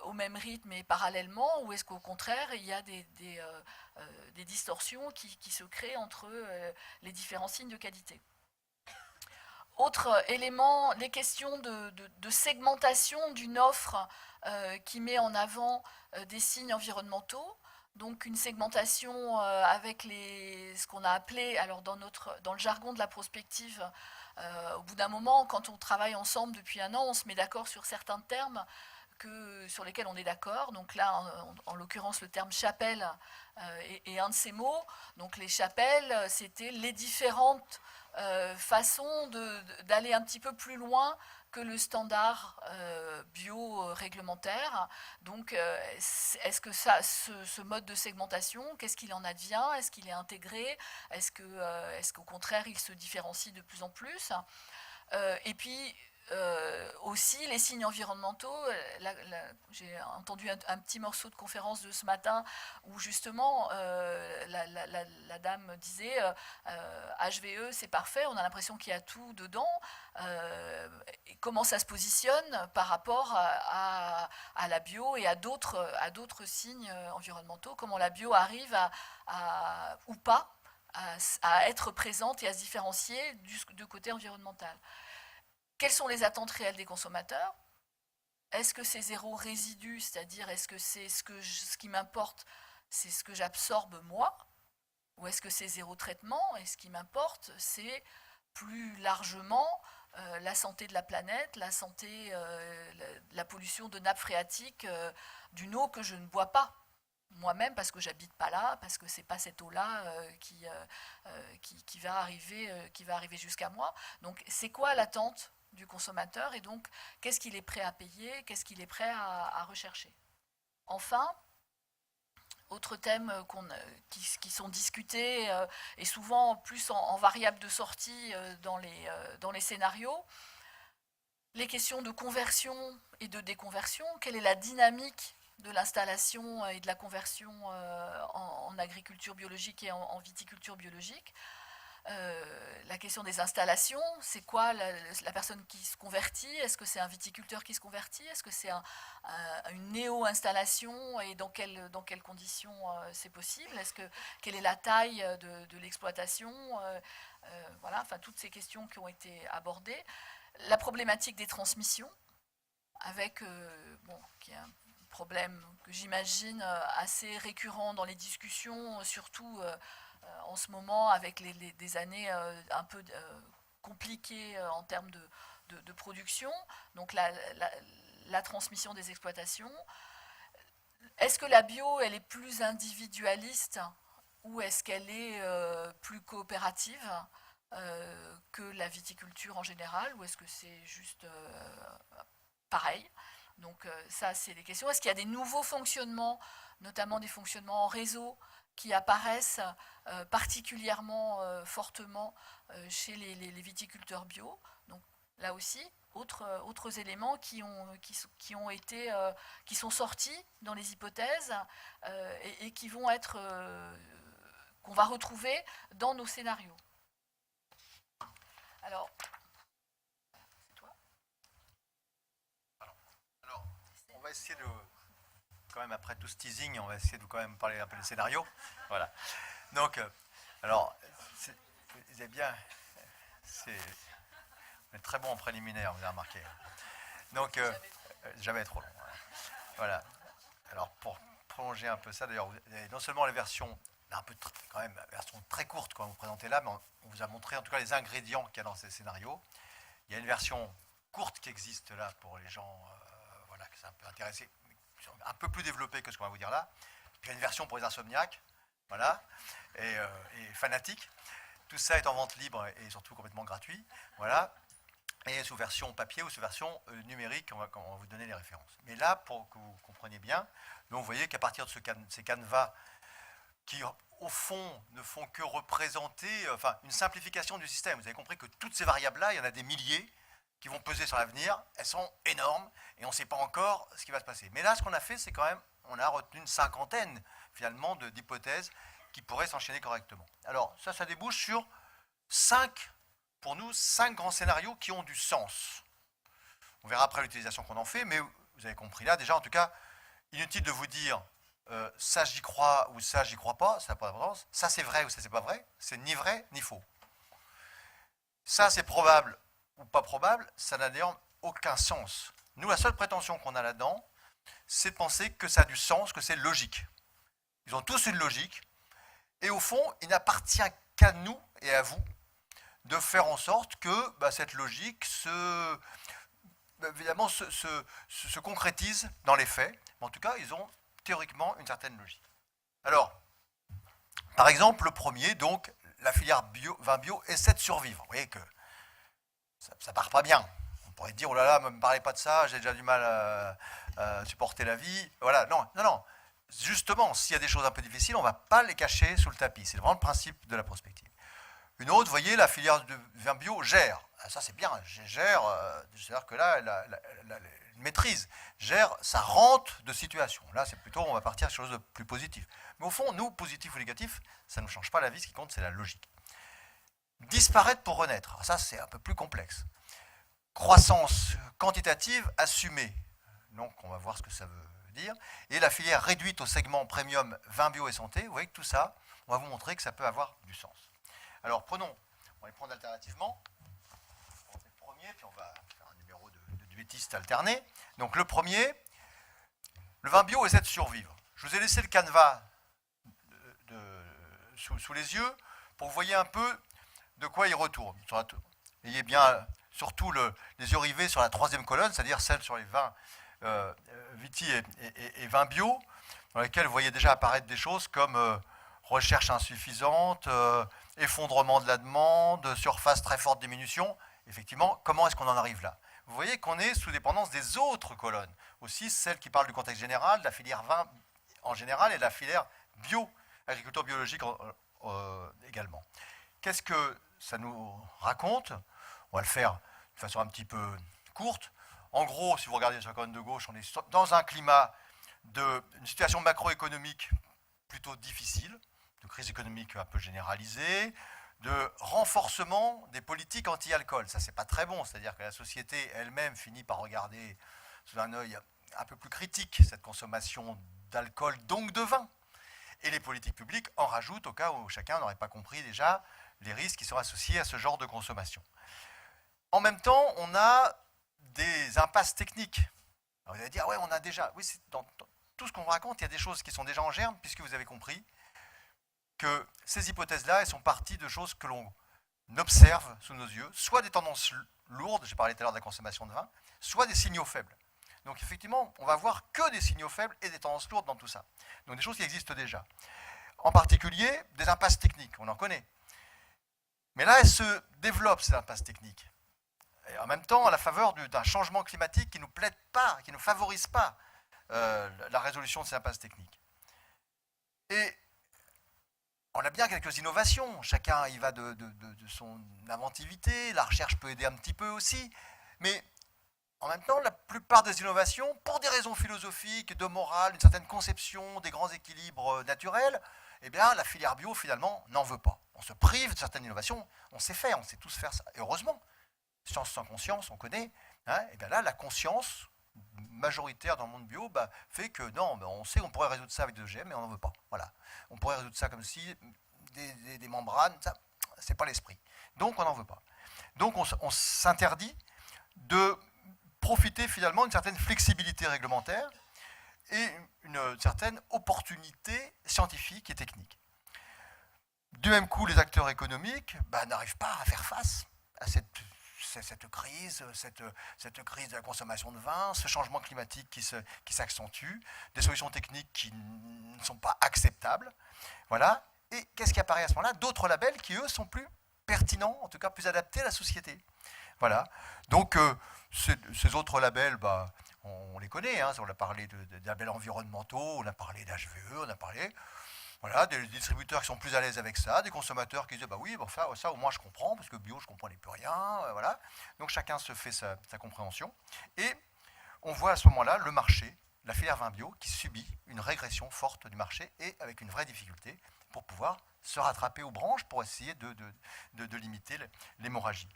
au même rythme et parallèlement, ou est-ce qu'au contraire il y a des distorsions qui se créent entre les différents signes de qualité? Autre élément, les questions de segmentation d'une offre qui met en avant des signes environnementaux. Donc une segmentation avec ce qu'on a appelé, alors dans le jargon de la prospective, au bout d'un moment, quand on travaille ensemble depuis un an, on se met d'accord sur certains termes sur lesquels on est d'accord. Donc là, en l'occurrence, le terme chapelle est un de ces mots. Donc les chapelles, c'était les différentes façon d'aller un petit peu plus loin que le standard bio réglementaire. Donc, est-ce que ce mode de segmentation, qu'est-ce qu'il en advient? Est-ce qu'il est intégré? Est-ce qu'au contraire, il se différencie de plus en plus? Et puis, aussi les signes environnementaux. J'ai entendu un petit morceau de conférence de ce matin où justement la dame disait HVE c'est parfait, on a l'impression qu'il y a tout dedans. Comment ça se positionne par rapport à la bio et à d'autres signes environnementaux? Comment la bio arrive ou pas à être présente et à se différencier du côté environnemental? Quelles sont les attentes réelles des consommateurs? Est-ce que c'est zéro résidu, c'est-à-dire est-ce que c'est ce qui m'importe, c'est ce que j'absorbe moi? Ou est-ce que c'est zéro traitement? Et ce qui m'importe, c'est plus largement la santé de la planète, la santé, la pollution de nappes phréatiques, d'une eau que je ne bois pas moi-même parce que j'habite pas là, parce que c'est pas cette eau-là qui va arriver jusqu'à moi. Donc c'est quoi l'attente du consommateur et donc qu'est-ce qu'il est prêt à payer, qu'est-ce qu'il est prêt à rechercher. Enfin, autres thèmes qui sont discutés et souvent plus en variable de sortie dans les scénarios, les questions de conversion et de déconversion, quelle est la dynamique de l'installation et de la conversion en agriculture biologique et en viticulture biologique. La question des installations, c'est quoi la personne qui se convertit? Est-ce que c'est un viticulteur qui se convertit? Est-ce que c'est une néo-installation et dans quelles conditions c'est possible? Quelle est la taille de l'exploitation? Voilà, enfin toutes ces questions qui ont été abordées. La problématique des transmissions, avec qui est un problème que j'imagine assez récurrent dans les discussions, surtout en ce moment avec des années un peu compliquées en termes de production, donc la transmission des exploitations. Est-ce que la bio, elle est plus individualiste ou est-ce qu'elle est plus coopérative que la viticulture en général, ou est-ce que c'est juste pareil? Donc ça, c'est des questions. Est-ce qu'il y a des nouveaux fonctionnements, notamment des fonctionnements en réseau, qui apparaissent particulièrement fortement chez les viticulteurs bio? Donc là aussi, autres éléments qui sont sortis dans les hypothèses et qui vont être qu'on va retrouver dans nos scénarios. Alors, c'est toi. Alors, on va essayer de, quand même après tout ce teasing, on va essayer de quand même parler un peu des scénarios. Voilà. Donc, alors, vous avez bien, on est très bon en préliminaire, vous avez remarqué. Donc, jamais trop long. Voilà. Alors, pour prolonger un peu ça, d'ailleurs, non seulement les versions, un peu quand même, version très courte quand vous présentez là, mais on vous a montré en tout cas les ingrédients qu'il y a dans ces scénarios. Il y a une version courte qui existe là pour les gens, voilà, qui sont un peu intéressés, un peu plus développée que ce qu'on va vous dire là. Puis il y a une version pour les insomniaques, voilà, et fanatiques. Tout ça est en vente libre et surtout complètement gratuit, voilà. Et sous version papier ou sous version numérique, on va vous donner les références. Mais là, pour que vous compreniez bien, donc vous voyez qu'à partir de ces canevas qui, au fond, ne font que représenter une simplification du système. Vous avez compris que toutes ces variables-là, il y en a des milliers qui vont peser sur l'avenir. Elles sont énormes et on ne sait pas encore ce qui va se passer. Mais là, ce qu'on a fait, c'est quand même, on a retenu une cinquantaine, finalement, d'hypothèses qui pourraient s'enchaîner correctement. Alors, ça débouche sur 5 grands scénarios qui ont du sens. On verra après l'utilisation qu'on en fait, mais vous avez compris là, déjà, en tout cas, inutile de vous dire ça j'y crois ou ça j'y crois pas, ça n'a pas d'importance. Ça c'est vrai ou ça c'est pas vrai, c'est ni vrai ni faux. Ça c'est probable ou pas probable, ça n'a d'ailleurs aucun sens. Nous, la seule prétention qu'on a là-dedans, c'est de penser que ça a du sens, que c'est logique. Ils ont tous une logique, et au fond, il n'appartient qu'à nous et à vous de faire en sorte que cette logique évidemment se concrétise dans les faits. Mais en tout cas, ils ont théoriquement une certaine logique. Alors, par exemple, le premier, donc, la filière vin bio essaie de survivre. Vous voyez que ça ne part pas bien. On pourrait dire, oh là là, ne me parlez pas de ça, j'ai déjà du mal à supporter la vie. Voilà, non. Justement, s'il y a des choses un peu difficiles, on ne va pas les cacher sous le tapis. C'est vraiment le principe de la prospective. Une autre, vous voyez, la filière de vin bio gère. Ça, c'est bien, gère, c'est-à-dire que là, elle maîtrise, gère sa rente de situation. Là, c'est plutôt, on va partir sur quelque chose de plus positif. Mais au fond, nous, positif ou négatif, ça ne change pas la vie, ce qui compte, c'est la logique. Disparaître pour renaître, alors ça, c'est un peu plus complexe. Croissance quantitative assumée, donc on va voir ce que ça veut dire. Et la filière réduite au segment premium vin bio et santé, vous voyez que tout ça, on va vous montrer que ça peut avoir du sens. Alors, on va les prendre alternativement. On va le premier, puis on va faire un numéro de duettiste alterné. Donc, le premier, le vin bio essaie de survivre. Je vous ai laissé le canevas sous les yeux pour que vous voyez un peu de quoi il retourne. Ayez bien surtout les yeux rivés sur la troisième colonne, c'est-à-dire celle sur les vins viti et vins bio, dans lesquels vous voyez déjà apparaître des choses comme recherche insuffisante, effondrement de la demande, surface très forte diminution. Effectivement, comment est-ce qu'on en arrive là? Vous voyez qu'on est sous dépendance des autres colonnes, aussi celles qui parlent du contexte général, de la filière vin en général et de la filière bio, agriculture biologique également. Qu'est-ce que ça nous raconte? On va le faire de façon un petit peu courte. En gros, si vous regardez sur la colonne de gauche, on est dans un climat d'une situation macroéconomique plutôt difficile, de crise économique un peu généralisée, de renforcement des politiques anti-alcool. Ça, c'est pas très bon, c'est-à-dire que la société elle-même finit par regarder sous un œil un peu plus critique cette consommation d'alcool, donc de vin. Et les politiques publiques en rajoutent au cas où chacun n'aurait pas compris déjà les risques qui sont associés à ce genre de consommation. En même temps, on a des impasses techniques. Alors vous allez dire, ouais, on a déjà... Oui, dans tout ce qu'on vous raconte, il y a des choses qui sont déjà en germe, puisque vous avez compris que ces hypothèses-là, elles sont parties de choses que l'on observe sous nos yeux, soit des tendances lourdes, j'ai parlé tout à l'heure de la consommation de vin, soit des signaux faibles. Donc effectivement, on va voir que des signaux faibles et des tendances lourdes dans tout ça. Donc des choses qui existent déjà. En particulier, des impasses techniques, on en connaît. Mais là, elles se développent, ces impasses techniques. Et en même temps, à la faveur d'un changement climatique qui ne nous plaide pas, qui ne favorise pas la résolution de ces impasses techniques. Et on a bien quelques innovations, chacun y va de son inventivité, la recherche peut aider un petit peu aussi, mais en même temps, la plupart des innovations, pour des raisons philosophiques, de morale, une certaine conception des grands équilibres naturels, eh bien, la filière bio, finalement, n'en veut pas. On se prive de certaines innovations, on sait faire, on sait tous faire ça, et heureusement. Science sans conscience, on connaît, hein, et bien là, la conscience majoritaire dans le monde bio fait que non, on sait qu'on pourrait résoudre ça avec des OGM, mais on n'en veut pas. Voilà. On pourrait résoudre ça comme si des membranes, ça, c'est pas l'esprit. Donc on n'en veut pas. Donc on s'interdit de profiter finalement d'une certaine flexibilité réglementaire et une certaine opportunité scientifique et technique. Du même coup, les acteurs économiques n'arrivent pas à faire face à cette crise, cette crise de la consommation de vin, ce changement climatique qui s'accentue, des solutions techniques qui ne sont pas acceptables. Voilà. Et qu'est-ce qui apparaît à ce moment-là? D'autres labels qui, eux, sont plus pertinents, en tout cas plus adaptés à la société. Voilà. Donc, ces autres labels, on les connaît. Hein. On a parlé de labels environnementaux, on a parlé d'HVE, on a parlé... Voilà, des distributeurs qui sont plus à l'aise avec ça, des consommateurs qui disent oui, ça au moins je comprends, parce que bio je ne comprenais plus rien, voilà. Donc chacun se fait sa compréhension. Et on voit à ce moment-là le marché, la filière vin bio, qui subit une régression forte du marché et avec une vraie difficulté pour pouvoir se rattraper aux branches pour essayer de limiter l'hémorragie.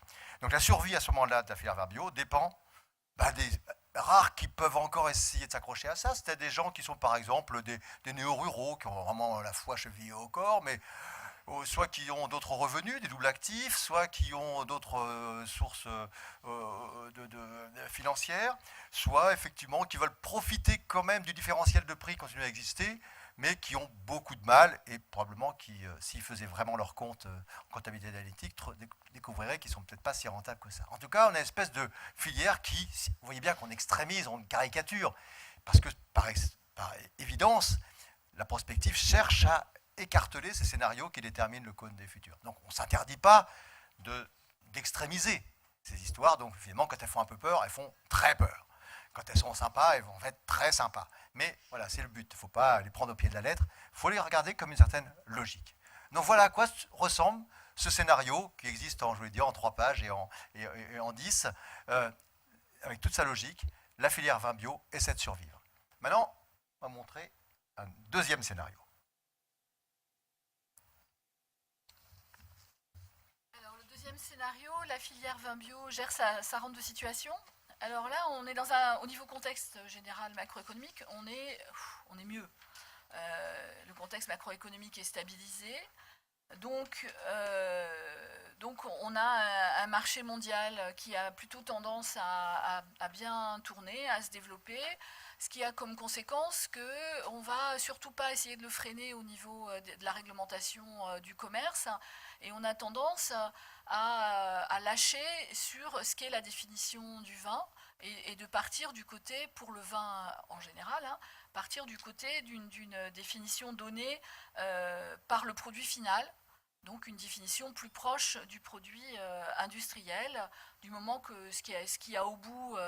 Donc la survie à ce moment-là de la filière vin bio dépend des rares qui peuvent encore essayer de s'accrocher à ça. C'était des gens qui sont par exemple des néo-ruraux, qui ont vraiment la foi chevillée au corps, mais soit qui ont d'autres revenus, des doubles actifs, soit qui ont d'autres sources financières, soit effectivement qui veulent profiter quand même du différentiel de prix qui continue à exister, mais qui ont beaucoup de mal et probablement qui, s'ils faisaient vraiment leur compte en comptabilité analytique, découvriraient qu'ils ne sont peut-être pas si rentables que ça. En tout cas, on a une espèce de filière qui, vous voyez bien qu'on extrémise, on caricature, parce que par évidence, la prospective cherche à écarteler ces scénarios qui déterminent le cône des futurs. Donc on ne s'interdit pas d'extrémiser ces histoires, donc finalement quand elles font un peu peur, elles font très peur. Quand elles sont sympas, elles vont être très sympas. Mais voilà, c'est le but. Il ne faut pas les prendre au pied de la lettre. Il faut les regarder comme une certaine logique. Donc voilà à quoi ressemble ce scénario qui existe en, je voulais dire, en 3 pages et en 10, avec toute sa logique. La filière vin bio essaie de survivre. Maintenant, on va montrer un deuxième scénario. Alors le deuxième scénario, la filière vin bio gère sa rente de situation. Alors là, on est au niveau contexte général macroéconomique, on est mieux. Le contexte macroéconomique est stabilisé. Donc on a un marché mondial qui a plutôt tendance à bien tourner, à se développer. ce qui a comme conséquence qu'on ne va surtout pas essayer de le freiner au niveau de la réglementation du commerce, et on a tendance à lâcher sur ce qu'est la définition du vin, et de partir du côté, pour le vin en général, partir du côté d'une définition donnée par le produit final, donc une définition plus proche du produit industriel, du moment que ce qu'il y a au bout,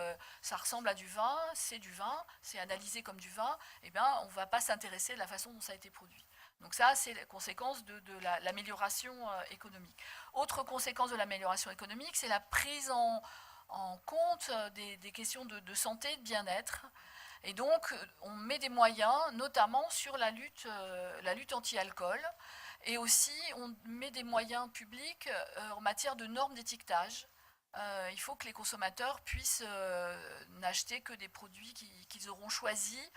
ça ressemble à du vin, c'est analysé comme du vin, eh bien, on ne va pas s'intéresser à la façon dont ça a été produit. Donc ça, c'est la conséquence de l'amélioration économique. Autre conséquence de l'amélioration économique, c'est la prise en compte des questions de santé, de bien-être. Et donc, on met des moyens, notamment sur la lutte anti-alcool. Et aussi, on met des moyens publics en matière de normes d'étiquetage. Il faut que les consommateurs puissent n'acheter que des produits qu'ils auront choisis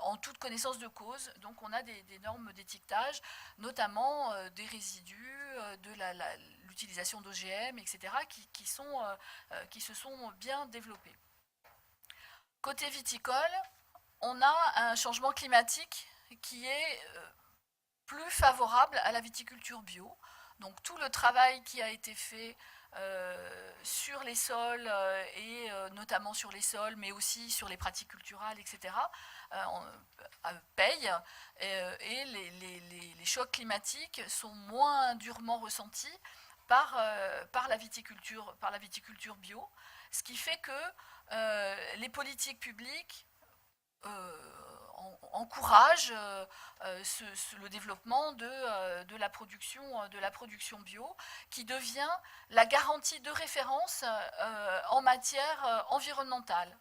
en toute connaissance de cause. Donc on a des normes d'étiquetage, notamment des résidus, de l'utilisation d'OGM, etc., qui se sont bien développés. Côté viticole, on a un changement climatique qui est plus favorable à la viticulture bio. Donc tout le travail qui a été fait sur les sols, et notamment sur les sols, mais aussi sur les pratiques culturales, etc., paye, et les chocs climatiques sont moins durement ressentis par la viticulture bio, ce qui fait que les politiques publiques encouragent le développement de la production bio, qui devient la garantie de référence en matière environnementale.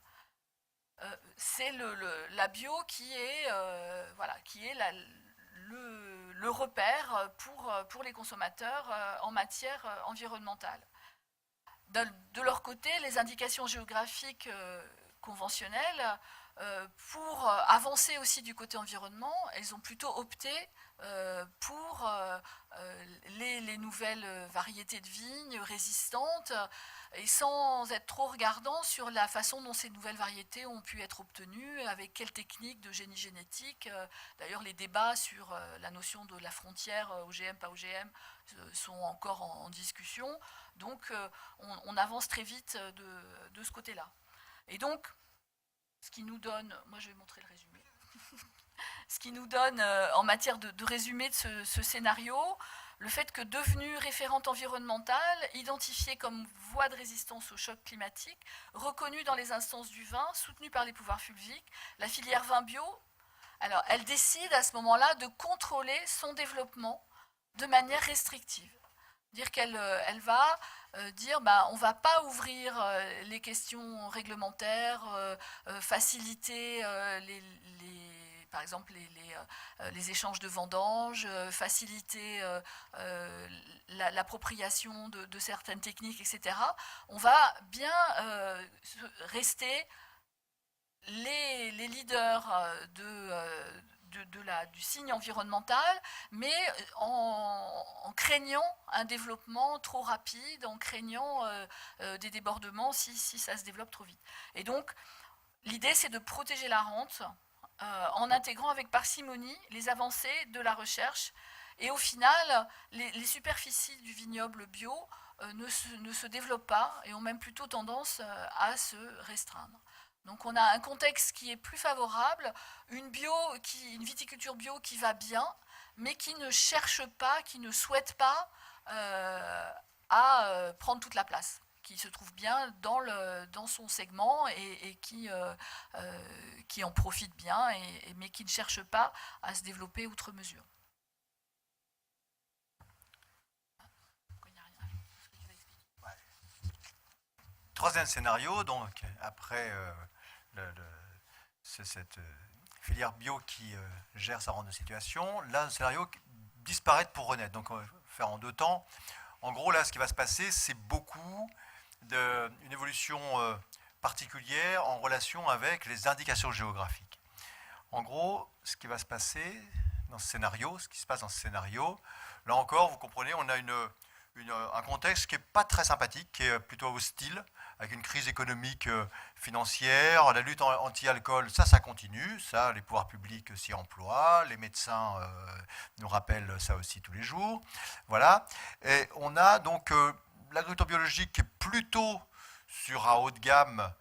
C'est la bio qui est le repère pour les consommateurs en matière environnementale. De leur côté, les indications géographiques conventionnelles, pour avancer aussi du côté environnement, elles ont plutôt opté pour les nouvelles variétés de vignes résistantes, et sans être trop regardant sur la façon dont ces nouvelles variétés ont pu être obtenues, avec quelles techniques de génie génétique. D'ailleurs, les débats sur la notion de la frontière OGM, pas OGM, sont encore en discussion. Donc, on avance très vite de ce côté-là. Et donc, ce qui nous donne, moi je vais montrer le résumé, ce qui nous donne en matière de résumé de ce scénario, le fait que devenue référente environnementale, identifiée comme voie de résistance au choc climatique, reconnue dans les instances du vin, soutenue par les pouvoirs publics, la filière vin bio, alors elle décide à ce moment-là de contrôler son développement de manière restrictive. Dire qu'elle va dire on ne va pas ouvrir les questions réglementaires, faciliter par exemple les échanges de vendanges, faciliter l'appropriation de certaines techniques, etc. On va bien rester les leaders du signe environnemental, mais en craignant un développement trop rapide, en craignant des débordements si ça se développe trop vite. Et donc, l'idée, c'est de protéger la rente en intégrant avec parcimonie les avancées de la recherche. Et au final, les superficies du vignoble bio ne se développent pas et ont même plutôt tendance à se restreindre. Donc on a un contexte qui est plus favorable, une viticulture bio qui va bien, mais qui ne cherche pas, qui ne souhaite pas à prendre toute la place, qui se trouve bien dans son segment et qui en profite bien, mais qui ne cherche pas à se développer outre mesure. Troisième scénario, donc après cette filière bio qui gère sa rente de situation, là, le scénario disparaître pour renaître. Donc on va faire en deux temps. En gros, là, ce qui va se passer, c'est beaucoup une évolution particulière en relation avec les indications géographiques. En gros, ce qui va se passer dans ce scénario, là encore, vous comprenez, on a un contexte qui n'est pas très sympathique, qui est plutôt hostile, avec une crise économique, financière, la lutte anti-alcool, ça continue, ça, les pouvoirs publics s'y emploient, les médecins nous rappellent ça aussi tous les jours. Voilà. Et on a donc l'agriculture biologique qui est plutôt sur un haut de gamme,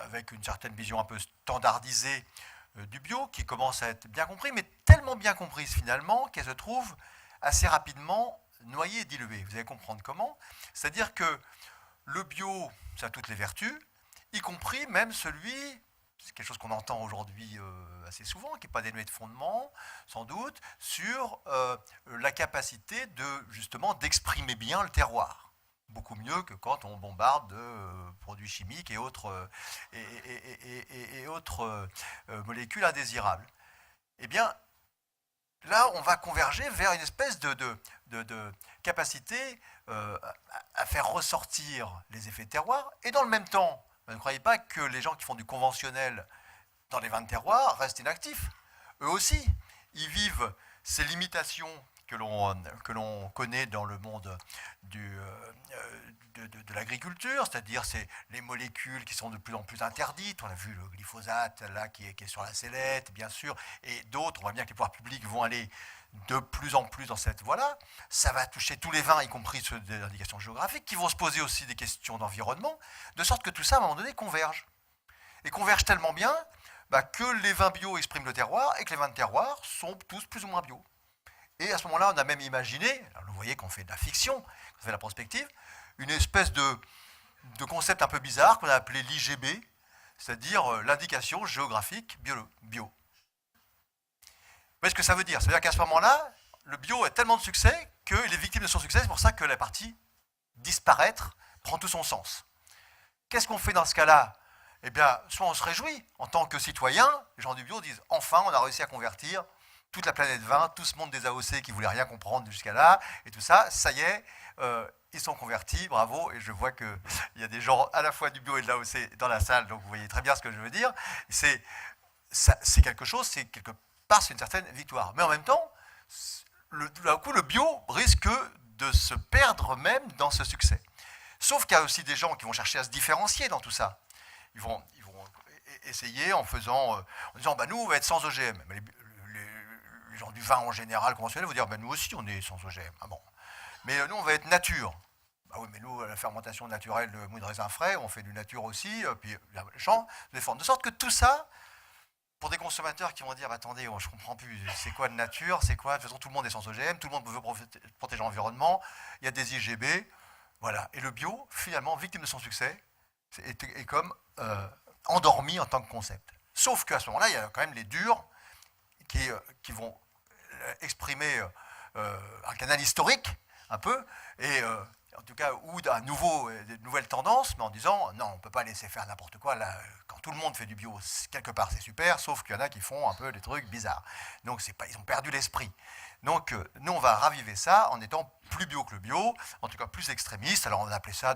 avec une certaine vision un peu standardisée du bio, qui commence à être bien compris, mais tellement bien comprise finalement qu'elle se trouve assez rapidement noyée et diluée. Vous allez comprendre comment. C'est-à-dire que le bio, ça a toutes les vertus, y compris même celui, c'est quelque chose qu'on entend aujourd'hui assez souvent, qui n'est pas dénué de fondement, sans doute, sur la capacité justement d'exprimer bien le terroir. Beaucoup mieux que quand on bombarde de produits chimiques et autres, molécules indésirables. Eh bien, là, on va converger vers une espèce de capacité à faire ressortir les effets de terroir. Et dans le même temps, ne croyez pas que les gens qui font du conventionnel dans les vins de terroir restent inactifs. Eux aussi, ils vivent ces limitations que l'on connaît dans le monde de l'agriculture, c'est-à-dire c'est les molécules qui sont de plus en plus interdites. On a vu le glyphosate là, qui est sur la sellette, bien sûr, et d'autres. On voit bien que les pouvoirs publics vont aller de plus en plus dans cette voie-là. Ça va toucher tous les vins, y compris ceux des indications géographiques, qui vont se poser aussi des questions d'environnement, de sorte que tout ça, à un moment donné, converge. Et converge tellement bien que les vins bio expriment le terroir et que les vins de terroir sont tous plus ou moins bio. Et à ce moment-là, on a même imaginé, alors vous voyez qu'on fait de la fiction, qu'on fait de la prospective, une espèce de concept un peu bizarre qu'on a appelé l'IGB, c'est-à-dire l'indication géographique bio. Vous voyez ce que ça veut dire? C'est-à-dire qu'à ce moment-là, le bio a tellement de succès qu'il est victime de son succès, c'est pour ça que la partie disparaître prend tout son sens. Qu'est-ce qu'on fait dans ce cas-là? Eh bien, soit on se réjouit, en tant que citoyen, les gens du bio disent « Enfin, on a réussi à convertir toute la planète vin, tout ce monde des AOC qui ne voulait rien comprendre jusqu'à là, et tout ça, ça y est, ils sont convertis, bravo, et je vois qu'il y a des gens à la fois du bio et de l'AOC dans la salle, donc vous voyez très bien ce que je veux dire. C'est quelque chose, c'est quelque part, c'est une certaine victoire. Mais en même temps, d'un coup, le bio risque de se perdre même dans ce succès. Sauf qu'il y a aussi des gens qui vont chercher à se différencier dans tout ça. Ils vont essayer en disant, nous, on va être sans OGM. Mais les gens du vin en général conventionnel vont dire, nous aussi, on est sans OGM. Ah bon. Mais nous, on va être nature. Bah oui, mais nous, la fermentation naturelle de mou de raisin frais, on fait du nature aussi, puis les gens se défendent. De sorte que tout ça, pour des consommateurs qui vont dire, attendez, je ne comprends plus, c'est quoi de nature, c'est quoi, de toute façon, tout le monde est sans OGM, tout le monde veut protéger l'environnement, il y a des IGB, voilà. Et le bio, finalement, victime de son succès, est comme endormi en tant que concept. Sauf qu'à ce moment-là, il y a quand même les durs qui vont exprimer un canal historique, un peu, et en tout cas, ou de nouvelles tendances, mais en disant, non, on ne peut pas laisser faire n'importe quoi. Là, quand tout le monde fait du bio, quelque part, c'est super, sauf qu'il y en a qui font un peu des trucs bizarres. Donc, ils ont perdu l'esprit. Donc, nous, on va raviver ça en étant plus bio que le bio, en tout cas plus extrémiste. Alors, on a appelé ça,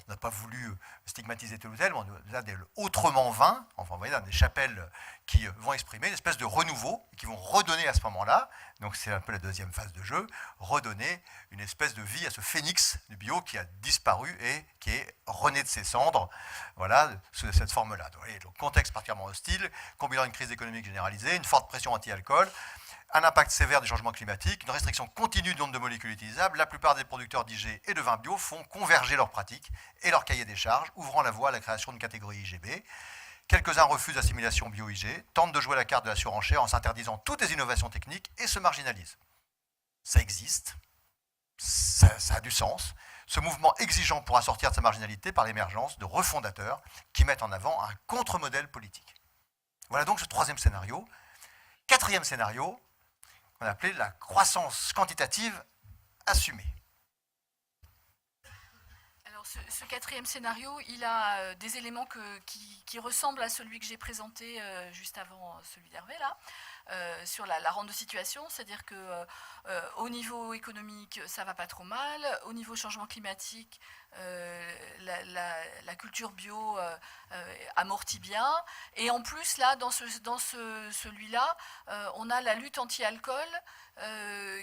on n'a pas voulu stigmatiser tel ou tel, mais on a des autrement vins, enfin, vous voyez, des chapelles qui vont exprimer une espèce de renouveau, et qui vont redonner à ce moment-là, donc c'est un peu la deuxième phase de jeu, redonner une espèce de vie à ce phénix du bio qui a disparu et qui est rené de ses cendres, voilà, sous cette forme-là. Donc, contexte particulièrement hostile, combinant une crise économique généralisée, une forte pression anti-alcool, un impact sévère du changement climatique, une restriction continue du nombre de molécules utilisables. La plupart des producteurs d'IG et de vins bio font converger leurs pratiques et leur cahier des charges, ouvrant la voie à la création d'une catégorie IGB. Quelques-uns refusent l'assimilation bio-IG, tentent de jouer la carte de la surenchère en s'interdisant toutes les innovations techniques et se marginalisent. Ça existe, ça a du sens. Ce mouvement exigeant pourra sortir de sa marginalité par l'émergence de refondateurs qui mettent en avant un contre-modèle politique. Voilà donc ce troisième scénario. Quatrième scénario, qu'on a appelé la croissance quantitative assumée. Alors ce quatrième scénario, il a des éléments qui ressemblent à celui que j'ai présenté juste avant celui d'Hervé, là, sur la rente de situation, c'est-à-dire que au niveau économique, ça va pas trop mal, au niveau changement climatique, la culture bio amortit bien, et en plus, là, dans celui-là, on a la lutte anti-alcool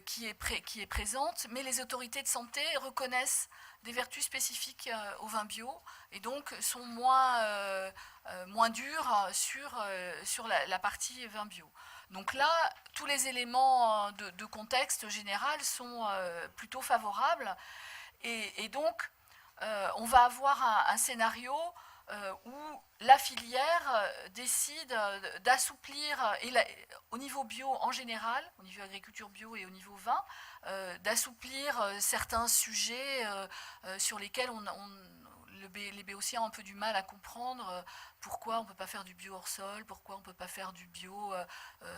qui est présente, mais les autorités de santé reconnaissent des vertus spécifiques au vin bio et donc sont moins dures sur la partie vin bio. Donc là, tous les éléments de contexte général sont plutôt favorables et donc on va avoir un scénario où la filière décide d'assouplir, au niveau bio en général, au niveau agriculture bio et au niveau vin, d'assouplir certains sujets sur lesquels les béotiens ont un peu du mal à comprendre pourquoi on ne peut pas faire du bio hors sol, pourquoi on ne peut pas faire du bio.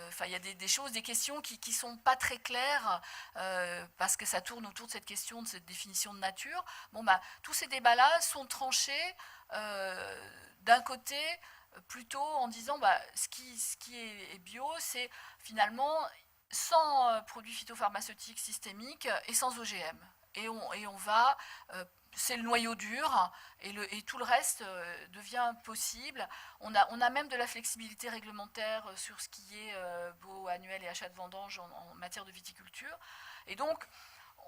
Enfin, il y a des choses, des questions qui ne sont pas très claires parce que ça tourne autour de cette question, de cette définition de nature. Bon, tous ces débats-là sont tranchés d'un côté plutôt en disant ce qui est bio, c'est finalement sans produits phytopharmaceutiques systémiques et sans OGM. Et on va, c'est le noyau dur, et tout le reste devient possible. On a même de la flexibilité réglementaire sur ce qui est baux annuel et achat de vendange en matière de viticulture. Et donc,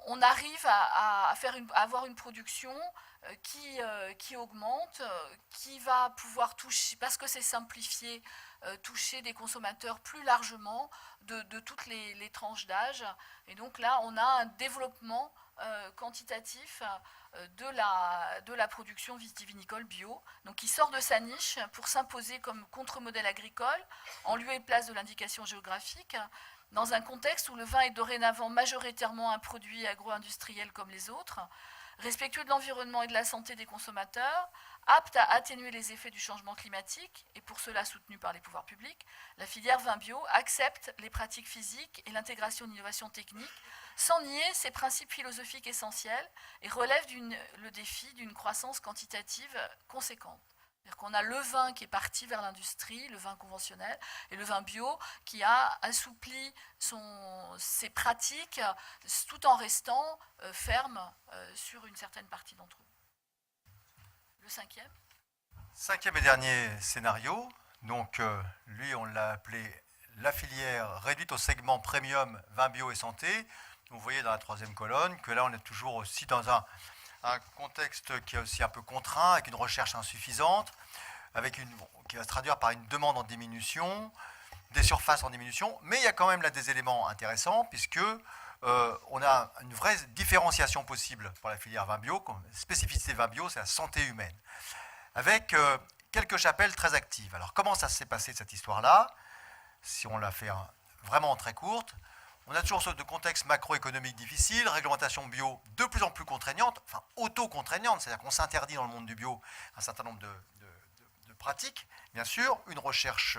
on arrive à avoir une production qui augmente, qui va pouvoir toucher, parce que c'est simplifié, toucher des consommateurs plus largement de toutes les tranches d'âge. Et donc là, on a un développement quantitatif de la production vitivinicole bio, donc qui sort de sa niche pour s'imposer comme contre-modèle agricole en lieu et place de l'indication géographique, dans un contexte où le vin est dorénavant majoritairement un produit agro-industriel comme les autres, respectueux de l'environnement et de la santé des consommateurs, apte à atténuer les effets du changement climatique, et pour cela soutenu par les pouvoirs publics, la filière vin bio accepte les pratiques physiques et l'intégration d'innovations techniques, sans nier ses principes philosophiques essentiels, et relève le défi d'une croissance quantitative conséquente. C'est-à-dire qu'on a le vin qui est parti vers l'industrie, le vin conventionnel, et le vin bio qui a assoupli ses pratiques tout en restant ferme sur une certaine partie d'entre eux. Le cinquième. Cinquième et dernier scénario, donc lui on l'a appelé la filière réduite au segment premium vin bio et santé. Vous voyez dans la troisième colonne que là on est toujours aussi dans un contexte qui est aussi un peu contraint, avec une recherche insuffisante, qui va se traduire par une demande en diminution, des surfaces en diminution, mais il y a quand même là des éléments intéressants, puisque on a une vraie différenciation possible pour la filière vin bio. Comme spécificité vin bio, c'est la santé humaine, avec quelques chapelles très actives. Alors comment ça s'est passé cette histoire-là? Si on la fait vraiment très courte, on a toujours sorte de contexte macroéconomique difficile, réglementation bio de plus en plus contraignante, enfin auto-contraignante, c'est-à-dire qu'on s'interdit dans le monde du bio un certain nombre de pratiques, bien sûr, une recherche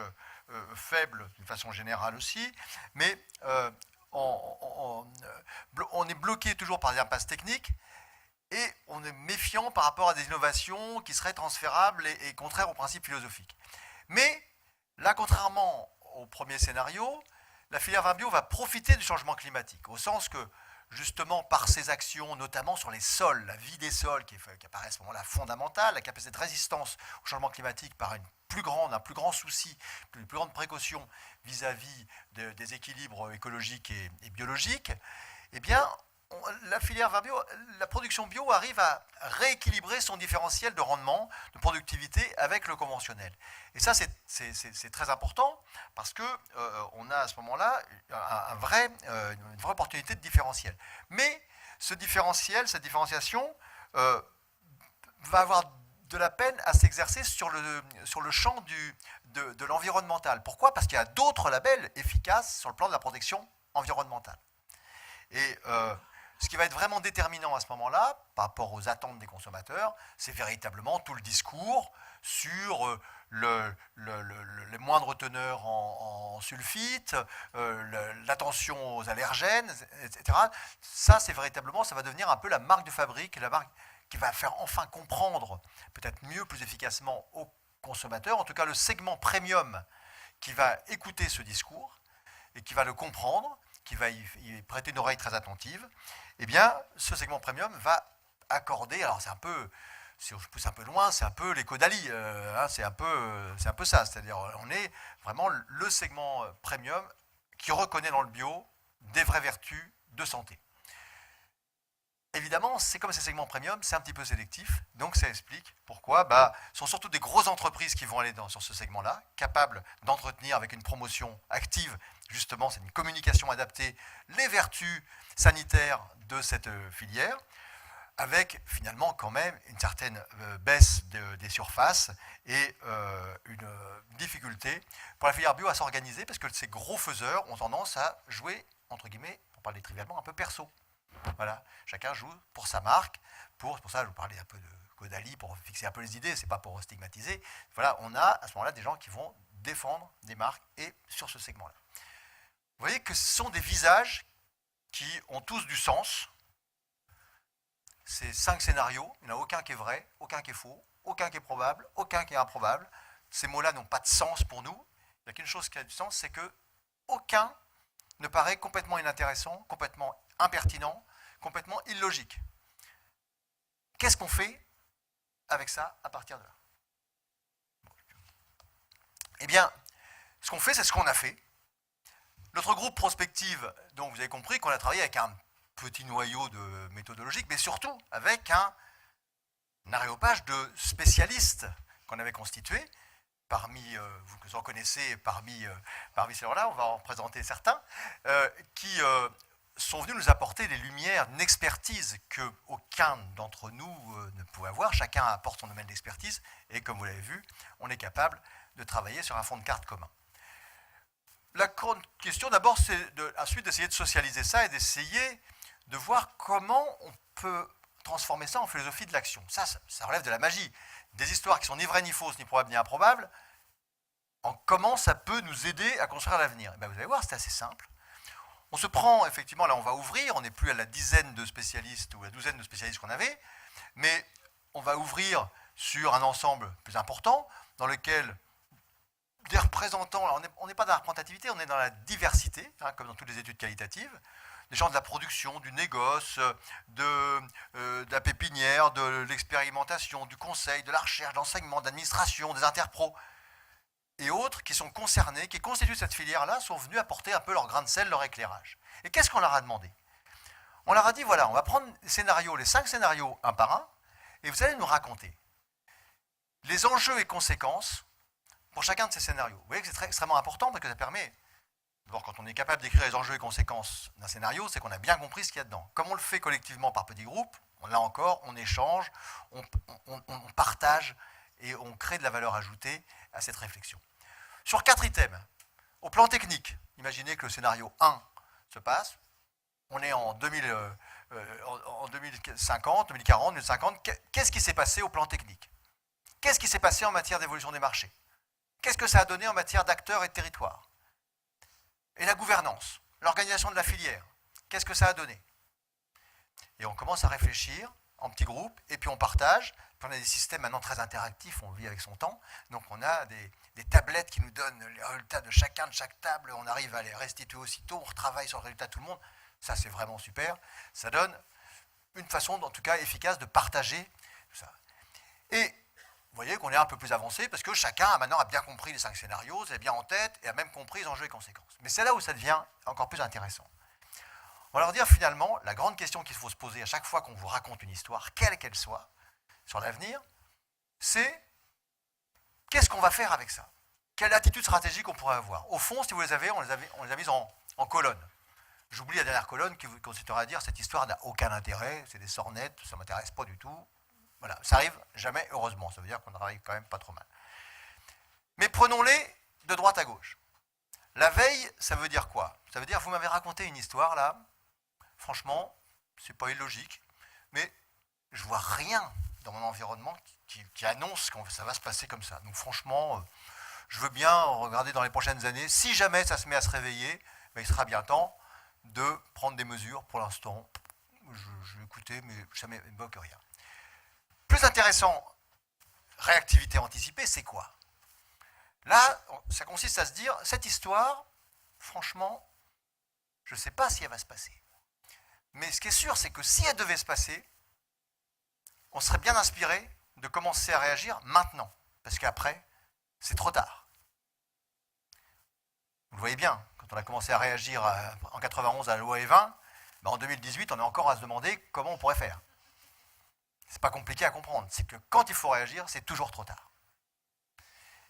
faible d'une façon générale aussi, mais on est bloqué toujours par des impasses techniques et on est méfiant par rapport à des innovations qui seraient transférables et contraires aux principes philosophiques. Mais là, contrairement au premier scénario, la filière vin bio va profiter du changement climatique, au sens que, justement, par ses actions, notamment sur les sols, la vie des sols qui apparaît à ce moment-là fondamentale, la capacité de résistance au changement climatique par un plus grand souci, une plus grande précaution vis-à-vis des équilibres écologiques et biologiques, eh bien, la filière vin bio, la production bio arrive à rééquilibrer son différentiel de rendement, de productivité avec le conventionnel. Et ça, c'est très important parce qu'on a à ce moment-là une vraie opportunité de différentiel. Mais ce différentiel, cette différenciation va avoir de la peine à s'exercer sur le champ de l'environnemental. Pourquoi? Parce qu'il y a d'autres labels efficaces sur le plan de la protection environnementale. Et ce qui va être vraiment déterminant à ce moment-là, par rapport aux attentes des consommateurs, c'est véritablement tout le discours sur les moindres teneurs en sulfite, l'attention aux allergènes, etc. Ça, c'est véritablement, ça va devenir un peu la marque de fabrique, la marque qui va faire enfin comprendre, peut-être mieux, plus efficacement aux consommateurs, en tout cas le segment premium qui va écouter ce discours et qui va le comprendre, qui va y prêter une oreille très attentive, eh bien, ce segment premium va accorder, alors c'est un peu, si je pousse un peu loin, c'est un peu l'écho d'Ali, c'est un peu ça, c'est-à-dire on est vraiment le segment premium qui reconnaît dans le bio des vraies vertus de santé. Évidemment, c'est comme ces segments premium, c'est un petit peu sélectif, donc ça explique pourquoi ce sont surtout des grosses entreprises qui vont aller sur ce segment-là, capables d'entretenir avec une promotion active, justement, c'est une communication adaptée, les vertus sanitaires de cette filière, avec finalement quand même une certaine baisse des surfaces et une difficulté pour la filière bio à s'organiser, parce que ces gros faiseurs ont tendance à jouer, entre guillemets, pour parler trivialement, un peu perso. Voilà, chacun joue pour sa marque, pour ça je vous parlais un peu de Caudalie pour fixer un peu les idées, c'est pas pour stigmatiser. Voilà, on a à ce moment-là des gens qui vont défendre des marques et sur ce segment-là. Vous voyez que ce sont des visages qui ont tous du sens. Ces 5 scénarios, il n'y en a aucun qui est vrai, aucun qui est faux, aucun qui est probable, aucun qui est improbable. Ces mots-là n'ont pas de sens pour nous. Il n'y a qu'une chose qui a du sens, c'est que aucun ne paraît complètement inintéressant, complètement impertinent, complètement illogique. Qu'est-ce qu'on fait avec ça à partir de là? Eh bien, ce qu'on fait, c'est ce qu'on a fait. Notre groupe prospective, donc vous avez compris qu'on a travaillé avec un petit noyau de méthodologique, mais surtout avec un aréopage de spécialistes qu'on avait constitué. Parmi, vous en connaissez, parmi ces gens-là, on va en présenter certains, qui sont venus nous apporter des lumières, une expertise qu'aucun d'entre nous ne pouvait avoir. Chacun apporte son domaine d'expertise et comme vous l'avez vu, on est capable de travailler sur un fond de carte commun. La grande question d'abord, c'est ensuite d'essayer de socialiser ça et d'essayer de voir comment on peut transformer ça en philosophie de l'action. Ça relève de la magie. Des histoires qui sont ni vraies ni fausses, ni probables ni improbables, en comment ça peut nous aider à construire l'avenir. Vous allez voir, c'est assez simple. On se prend, effectivement, là on va ouvrir, on n'est plus à la dizaine de spécialistes ou à la douzaine de spécialistes qu'on avait, mais on va ouvrir sur un ensemble plus important dans lequel des représentants, alors on n'est pas dans la représentativité, on est dans la diversité, comme dans toutes les études qualitatives, des gens de la production, du négoce, de la pépinière, de l'expérimentation, du conseil, de la recherche, de l'enseignement, de l'administration, des interpros, et autres qui sont concernés, qui constituent cette filière-là, sont venus apporter un peu leur grain de sel, leur éclairage. Et qu'est-ce qu'on leur a demandé? On leur a dit, voilà, on va prendre les scénarios, les 5 scénarios un par un, et vous allez nous raconter les enjeux et conséquences pour chacun de ces scénarios. Vous voyez que c'est extrêmement important parce que ça permet, d'abord quand on est capable d'écrire les enjeux et conséquences d'un scénario, c'est qu'on a bien compris ce qu'il y a dedans. Comme on le fait collectivement par petits groupes, là encore, on échange, on partage et on crée de la valeur ajoutée à cette réflexion. Sur 4 items, au plan technique, imaginez que le scénario 1 se passe, on est en 2050, 2040, 2050, qu'est-ce qui s'est passé au plan technique? Qu'est-ce qui s'est passé en matière d'évolution des marchés? Qu'est-ce que ça a donné en matière d'acteurs et de territoires? Et la gouvernance, l'organisation de la filière, qu'est-ce que ça a donné? Et on commence à réfléchir en petits groupes, et puis on partage. Puis on a des systèmes maintenant très interactifs, on vit avec son temps. Donc on a des tablettes qui nous donnent les résultats de chaque table, on arrive à les restituer aussitôt, on retravaille sur le résultat de tout le monde. Ça, c'est vraiment super. Ça donne une façon, en tout cas efficace, de partager tout ça. Et vous voyez qu'on est un peu plus avancé parce que chacun maintenant a bien compris les 5 scénarios, les a bien en tête et a même compris les enjeux et conséquences. Mais c'est là où ça devient encore plus intéressant. On va leur dire finalement, la grande question qu'il faut se poser à chaque fois qu'on vous raconte une histoire, quelle qu'elle soit, sur l'avenir, c'est qu'est-ce qu'on va faire avec ça? Quelle attitude stratégique on pourrait avoir? Au fond, si vous les avez, on les a mises en colonne. J'oublie la dernière colonne qui vous consistera à dire cette histoire n'a aucun intérêt, c'est des sornettes, ça ne m'intéresse pas du tout. Voilà, ça arrive jamais, heureusement, ça veut dire qu'on travaille quand même pas trop mal. Mais prenons-les de droite à gauche. La veille, ça veut dire quoi? Ça veut dire, vous m'avez raconté une histoire là, franchement, c'est pas illogique, mais je vois rien dans mon environnement qui annonce que ça va se passer comme ça. Donc franchement, je veux bien regarder dans les prochaines années, si jamais ça se met à se réveiller, il sera bien temps de prendre des mesures. Pour l'instant, je vais écouter, mais ça ne m'évoque rien. Plus intéressant, réactivité anticipée, c'est quoi? Là, ça consiste à se dire, cette histoire, franchement, je ne sais pas si elle va se passer. Mais ce qui est sûr, c'est que si elle devait se passer, on serait bien inspiré de commencer à réagir maintenant. Parce qu'après, c'est trop tard. Vous le voyez bien, quand on a commencé à réagir en 91 à la loi E20, ben en 2018, on est encore à se demander comment on pourrait faire. C'est pas compliqué à comprendre. C'est que quand il faut réagir, c'est toujours trop tard.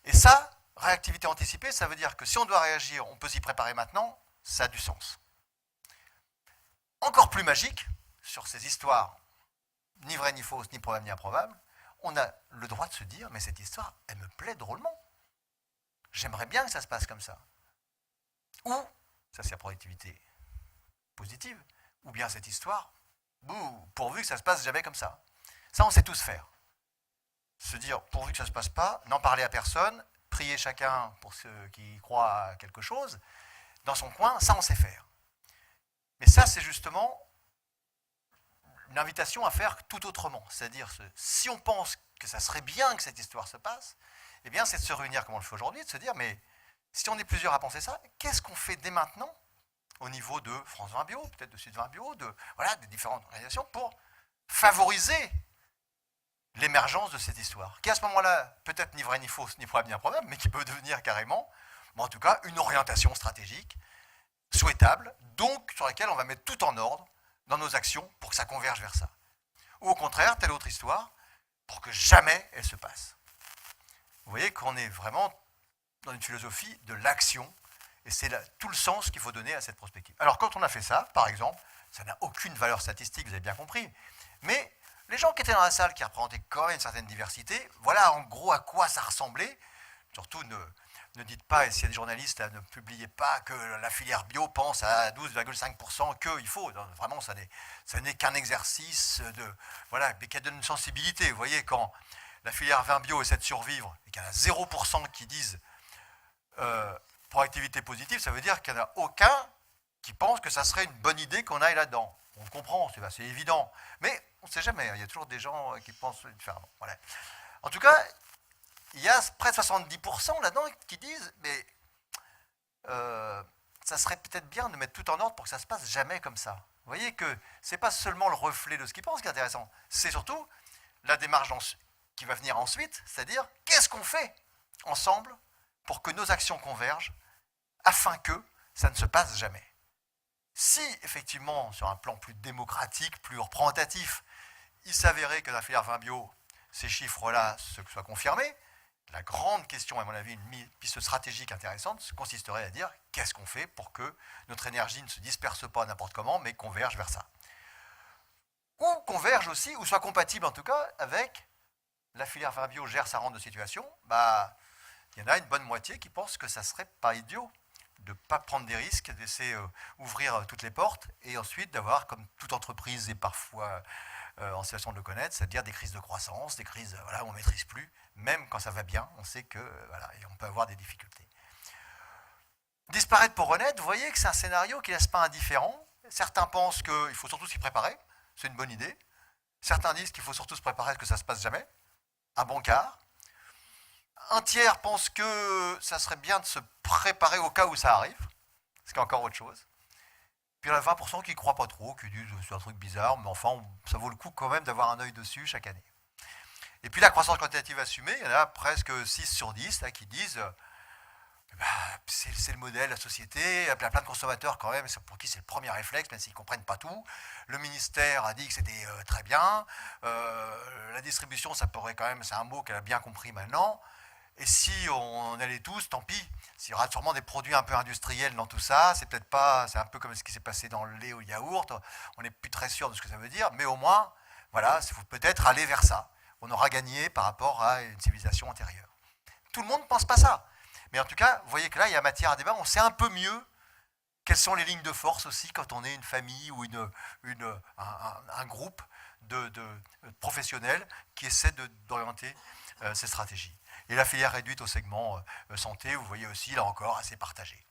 Et ça, réactivité anticipée, ça veut dire que si on doit réagir, on peut s'y préparer maintenant, ça a du sens. Encore plus magique, sur ces histoires, ni vraies ni fausses, ni probables ni improbables, on a le droit de se dire, mais cette histoire, elle me plaît drôlement. J'aimerais bien que ça se passe comme ça. Ou, ça c'est la productivité positive, ou bien cette histoire, pourvu que ça se passe jamais comme ça. Ça, on sait tous faire. Se dire, pourvu que ça ne se passe pas, n'en parler à personne, prier chacun pour ceux qui croient à quelque chose, dans son coin, ça, on sait faire. Mais ça, c'est justement une invitation à faire tout autrement. C'est-à-dire, si on pense que ça serait bien que cette histoire se passe, eh bien, c'est de se réunir comme on le fait aujourd'hui, de se dire, mais si on est plusieurs à penser ça, qu'est-ce qu'on fait dès maintenant au niveau de France 20 Bio, peut-être de Sud 20 Bio, des différentes organisations pour favoriser l'émergence de cette histoire, qui à ce moment-là, peut-être ni vraie ni fausse, ni probable ni improbable, mais qui peut devenir carrément, en tout cas, une orientation stratégique souhaitable, donc sur laquelle on va mettre tout en ordre dans nos actions pour que ça converge vers ça. Ou au contraire, telle autre histoire, pour que jamais elle se passe. Vous voyez qu'on est vraiment dans une philosophie de l'action, et c'est tout le sens qu'il faut donner à cette prospective. Alors quand on a fait ça, par exemple, ça n'a aucune valeur statistique, vous avez bien compris, mais les gens qui étaient dans la salle, qui représentaient quand même une certaine diversité, voilà en gros à quoi ça ressemblait. Surtout ne dites pas, et s'il y a des journalistes, là, ne publiez pas que la filière bio pense à 12,5% qu'il faut. Non, vraiment, ça n'est qu'un exercice qui donne une sensibilité. Vous voyez, quand la filière vin bio essaie de survivre et qu'il y en a 0% qui disent proactivité positive, ça veut dire qu'il n'y en a aucun qui pense que ça serait une bonne idée qu'on aille là-dedans. On le comprend, c'est évident. Mais on ne sait jamais, il y a toujours des gens qui pensent différemment. Voilà. En tout cas, il y a près de 70% là-dedans qui disent, mais ça serait peut-être bien de mettre tout en ordre pour que ça ne se passe jamais comme ça. Vous voyez que ce n'est pas seulement le reflet de ce qu'ils pensent qui est intéressant, c'est surtout la démarche qui va venir ensuite, c'est-à-dire qu'est-ce qu'on fait ensemble pour que nos actions convergent afin que ça ne se passe jamais. Si, effectivement, sur un plan plus démocratique, plus représentatif, il s'avérait que dans la filière vin bio, ces chiffres-là soient confirmés, la grande question, à mon avis, une piste stratégique intéressante, consisterait à dire qu'est-ce qu'on fait pour que notre énergie ne se disperse pas n'importe comment, mais converge vers ça. Ou converge aussi, ou soit compatible en tout cas, avec la filière vin bio gère sa rente de situation, il y en a une bonne moitié qui pense que ça ne serait pas idiot de ne pas prendre des risques, de laisser ouvrir toutes les portes, et ensuite d'avoir, comme toute entreprise est parfois en situation de le connaître, c'est-à-dire des crises de croissance, des crises où on ne maîtrise plus, même quand ça va bien, on sait que et on peut avoir des difficultés. Disparaître pour renaître, vous voyez que c'est un scénario qui ne laisse pas indifférent. Certains pensent qu'il faut surtout s'y préparer, c'est une bonne idée. Certains disent qu'il faut surtout se préparer à ce que ça ne se passe jamais, un bon quart. Un tiers pense que ça serait bien de se préparer au cas où ça arrive, ce qui est encore autre chose. Puis il y en a 20% qui ne croient pas trop, qui disent c'est un truc bizarre, mais enfin, ça vaut le coup quand même d'avoir un œil dessus chaque année. Et puis la croissance quantitative assumée, il y en a presque 6 sur 10 là, qui disent c'est le modèle, la société, il y a plein de consommateurs quand même, pour qui c'est le premier réflexe, même s'ils ne comprennent pas tout. Le ministère a dit que c'était très bien. La distribution, ça pourrait quand même, c'est un mot qu'elle a bien compris maintenant. Et si on allait tous, tant pis. Il y aura sûrement des produits un peu industriels dans tout ça. C'est peut-être pas, c'est un peu comme ce qui s'est passé dans le lait ou le yaourt. On n'est plus très sûr de ce que ça veut dire, mais au moins, il faut peut-être aller vers ça. On aura gagné par rapport à une civilisation antérieure. Tout le monde ne pense pas ça. Mais en tout cas, vous voyez que là, il y a matière à débat. On sait un peu mieux quelles sont les lignes de force aussi quand on est une famille ou un groupe de professionnels qui essaient d'orienter ces stratégies. Et la filière réduite au segment santé, vous voyez aussi, là encore, assez partagée.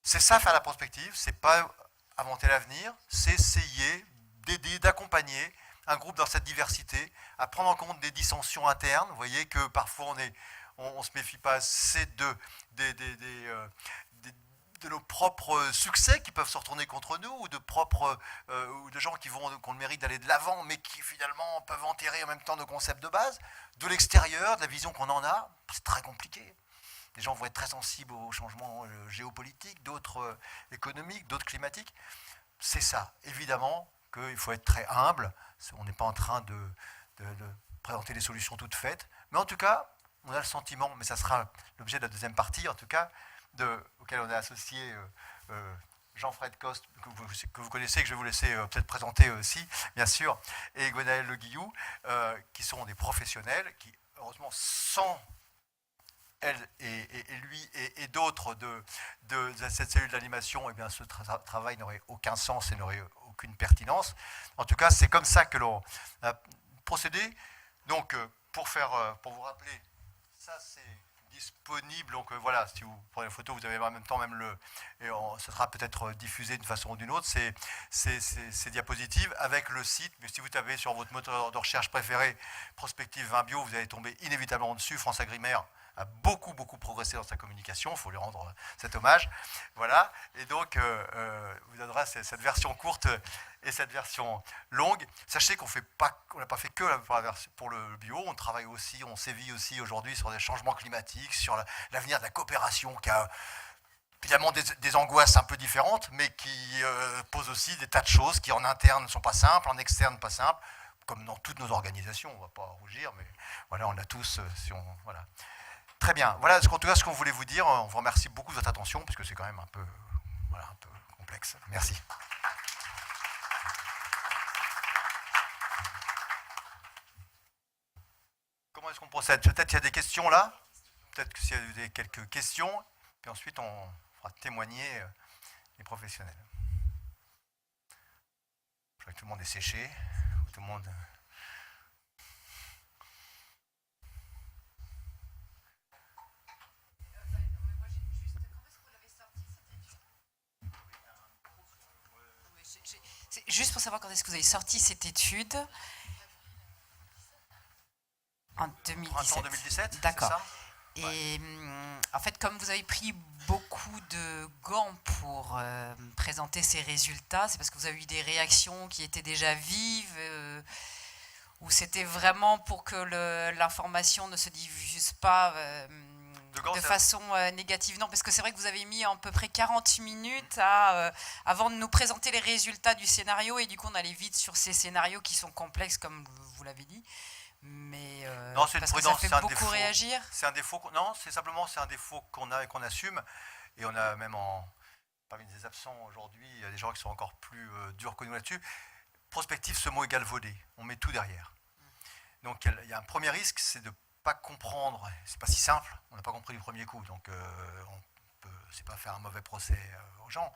C'est ça faire la prospective, c'est pas inventer l'avenir, c'est essayer d'aider, d'accompagner un groupe dans cette diversité, à prendre en compte des dissensions internes. Vous voyez que parfois on se méfie pas assez de nos propres succès qui peuvent se retourner contre nous, ou ou de gens qui ont le mérite d'aller de l'avant, mais qui finalement peuvent enterrer en même temps nos concepts de base. De l'extérieur, de la vision qu'on en a, c'est très compliqué. Les gens vont être très sensibles aux changements géopolitiques, d'autres économiques, d'autres climatiques. C'est ça. Évidemment qu'il faut être très humble. On n'est pas en train de présenter des solutions toutes faites. Mais en tout cas, on a le sentiment, mais ça sera l'objet de la deuxième partie, en tout cas, auquel on a associé Jean-Fred Coste, que vous connaissez, que je vais vous laisser peut-être présenter aussi, bien sûr, et Gwenaëlle Le Guillou, qui sont des professionnels qui, heureusement, sans elle et lui et d'autres de cette cellule d'animation, eh bien, ce travail n'aurait aucun sens et n'aurait aucune pertinence. En tout cas, c'est comme ça que l'on a procédé. Donc, pour vous rappeler, ça c'est disponible. Donc voilà, si vous prenez la photo, vous avez en même temps ce sera peut-être diffusé d'une façon ou d'une autre, ces diapositives avec le site. Mais si vous tapez sur votre moteur de recherche préféré, Prospective Vin Bio, vous allez tomber inévitablement dessus. France-Agrimaire a beaucoup progressé dans sa communication, il faut lui rendre cet hommage. Voilà, et donc vous aurez cette version courte et cette version longue. Sachez qu'on n'a pas fait que pour le bio, on travaille aussi, on sévit aussi aujourd'hui sur des changements climatiques, sur l'avenir de la coopération qui a évidemment des angoisses un peu différentes, mais qui posent aussi des tas de choses qui en interne ne sont pas simples, en externe pas simples, comme dans toutes nos organisations, on ne va pas rougir, mais voilà, on a tous, voilà. Très bien, voilà en tout cas ce qu'on voulait vous dire. On vous remercie beaucoup de votre attention, puisque c'est quand même un peu complexe. Merci. Comment est-ce qu'on procède? Peut-être qu'il y a des questions là. Peut-être qu'il y a quelques questions. Puis ensuite, on fera témoigner les professionnels. Je vois que tout le monde est séché. Tout le monde... Juste pour savoir quand est-ce que vous avez sorti cette étude. En 2017. En 2017, d'accord. C'est ça. Et en fait, comme vous avez pris beaucoup de gants pour présenter ces résultats, c'est parce que vous avez eu des réactions qui étaient déjà vives, ou c'était vraiment pour que l'information ne se diffuse pas de façon négative? Non, parce que c'est vrai que vous avez mis à peu près 40 minutes avant de nous présenter les résultats du scénario, et du coup on allait vite sur ces scénarios qui sont complexes, comme vous l'avez dit. Mais non, c'est une prudence, ça fait beaucoup réagir. C'est un défaut. Non, c'est un défaut qu'on a et qu'on assume. Et on a même parmi les absents aujourd'hui, il y a des gens qui sont encore plus durs que nous là-dessus. Prospective, ce mot égale voler. On met tout derrière. Donc il y a un premier risque, c'est de pas comprendre. C'est pas si simple. On n'a pas compris du premier coup. Donc c'est pas faire un mauvais procès aux gens.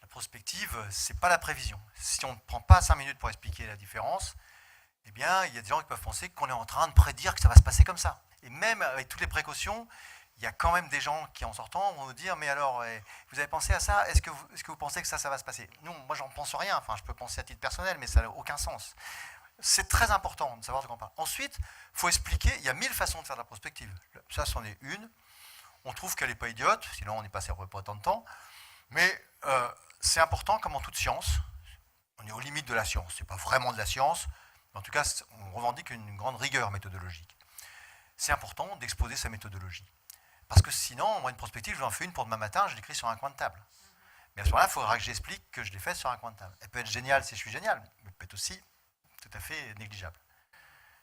La prospective, c'est pas la prévision. Si on ne prend pas 5 minutes pour expliquer la différence, eh bien, il y a des gens qui peuvent penser qu'on est en train de prédire que ça va se passer comme ça. Et même avec toutes les précautions, il y a quand même des gens qui, en sortant, vont nous dire « Mais alors, vous avez pensé à ça? Est-ce que vous pensez que ça va se passer ?» Non, moi, j'en pense rien. Enfin, je peux penser à titre personnel, mais ça n'a aucun sens. C'est très important de savoir de quoi on parle. Ensuite, il faut expliquer, il y a 1000 façons de faire de la prospective. Ça, c'en est une. On trouve qu'elle n'est pas idiote, sinon on n'y passerait pas autant de temps. Mais c'est important, comme en toute science. On est aux limites de la science. Ce n'est pas vraiment de la science. En tout cas, on revendique une grande rigueur méthodologique. C'est important d'exposer sa méthodologie. Parce que sinon, moi, une prospective, je vous en fais une pour demain matin, je l'écris sur un coin de table. Mais à ce moment-là, il faudra que j'explique que je l'ai fait sur un coin de table. Elle peut être géniale si je suis génial, mais elle peut être aussi tout à fait négligeable.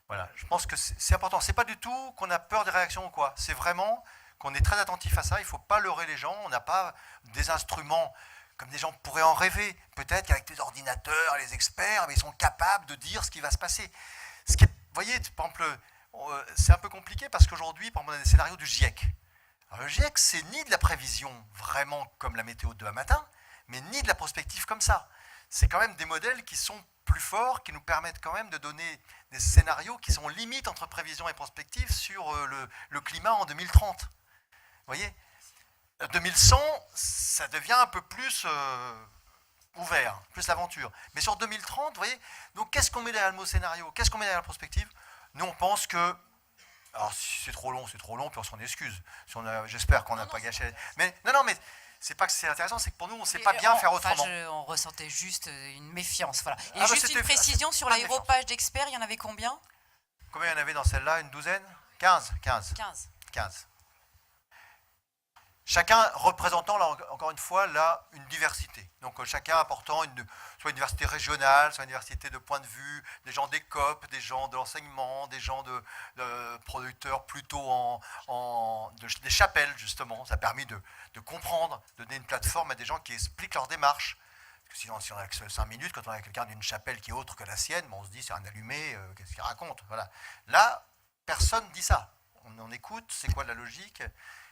Voilà, je pense que c'est important. Ce n'est pas du tout qu'on a peur des réactions ou quoi. C'est vraiment qu'on est très attentif à ça. Il ne faut pas leurrer les gens. On n'a pas des instruments comme des gens pourraient en rêver. Peut-être qu'avec les ordinateurs, les experts, mais ils sont capables de dire ce qui va se passer. Vous voyez, par exemple, c'est un peu compliqué parce qu'aujourd'hui, par exemple, on a des scénarios du GIEC. Alors, le GIEC, c'est ni de la prévision vraiment comme la météo de demain matin, mais ni de la prospective comme ça. C'est quand même des modèles qui sont plus forts, qui nous permettent quand même de donner des scénarios qui sont limites entre prévision et prospective sur le climat en 2030. Vous voyez, 2100, ça devient un peu plus ouvert, plus l'aventure. Mais sur 2030, vous voyez, donc qu'est-ce qu'on met derrière le mot scénario? Qu'est-ce qu'on met derrière la prospective? Nous, on pense que, alors si c'est trop long, puis on s'en excuse. Si j'espère qu'on n'a pas gâché. Mais non, mais c'est pas que c'est intéressant, c'est que pour nous, on ne sait pas bien faire autrement. On ressentait juste une méfiance. Voilà. Et Ah, juste une précision sur l'aéropage d'experts, il y en avait combien? Combien il y en avait dans celle-là? Une douzaine? 15. 15. Chacun représentant, là, encore une fois, là, une diversité. Donc chacun apportant soit une diversité régionale, soit une diversité de points de vue, des gens des COP, des gens de l'enseignement, des gens de producteurs plutôt des chapelles, justement. Ça a permis de comprendre, de donner une plateforme à des gens qui expliquent leur démarche. Parce que sinon, si on a que 5 minutes, quand on a quelqu'un d'une chapelle qui est autre que la sienne, on se dit c'est un allumé, qu'est-ce qu'il raconte? Voilà. Là, personne ne dit ça. On écoute, c'est quoi la logique?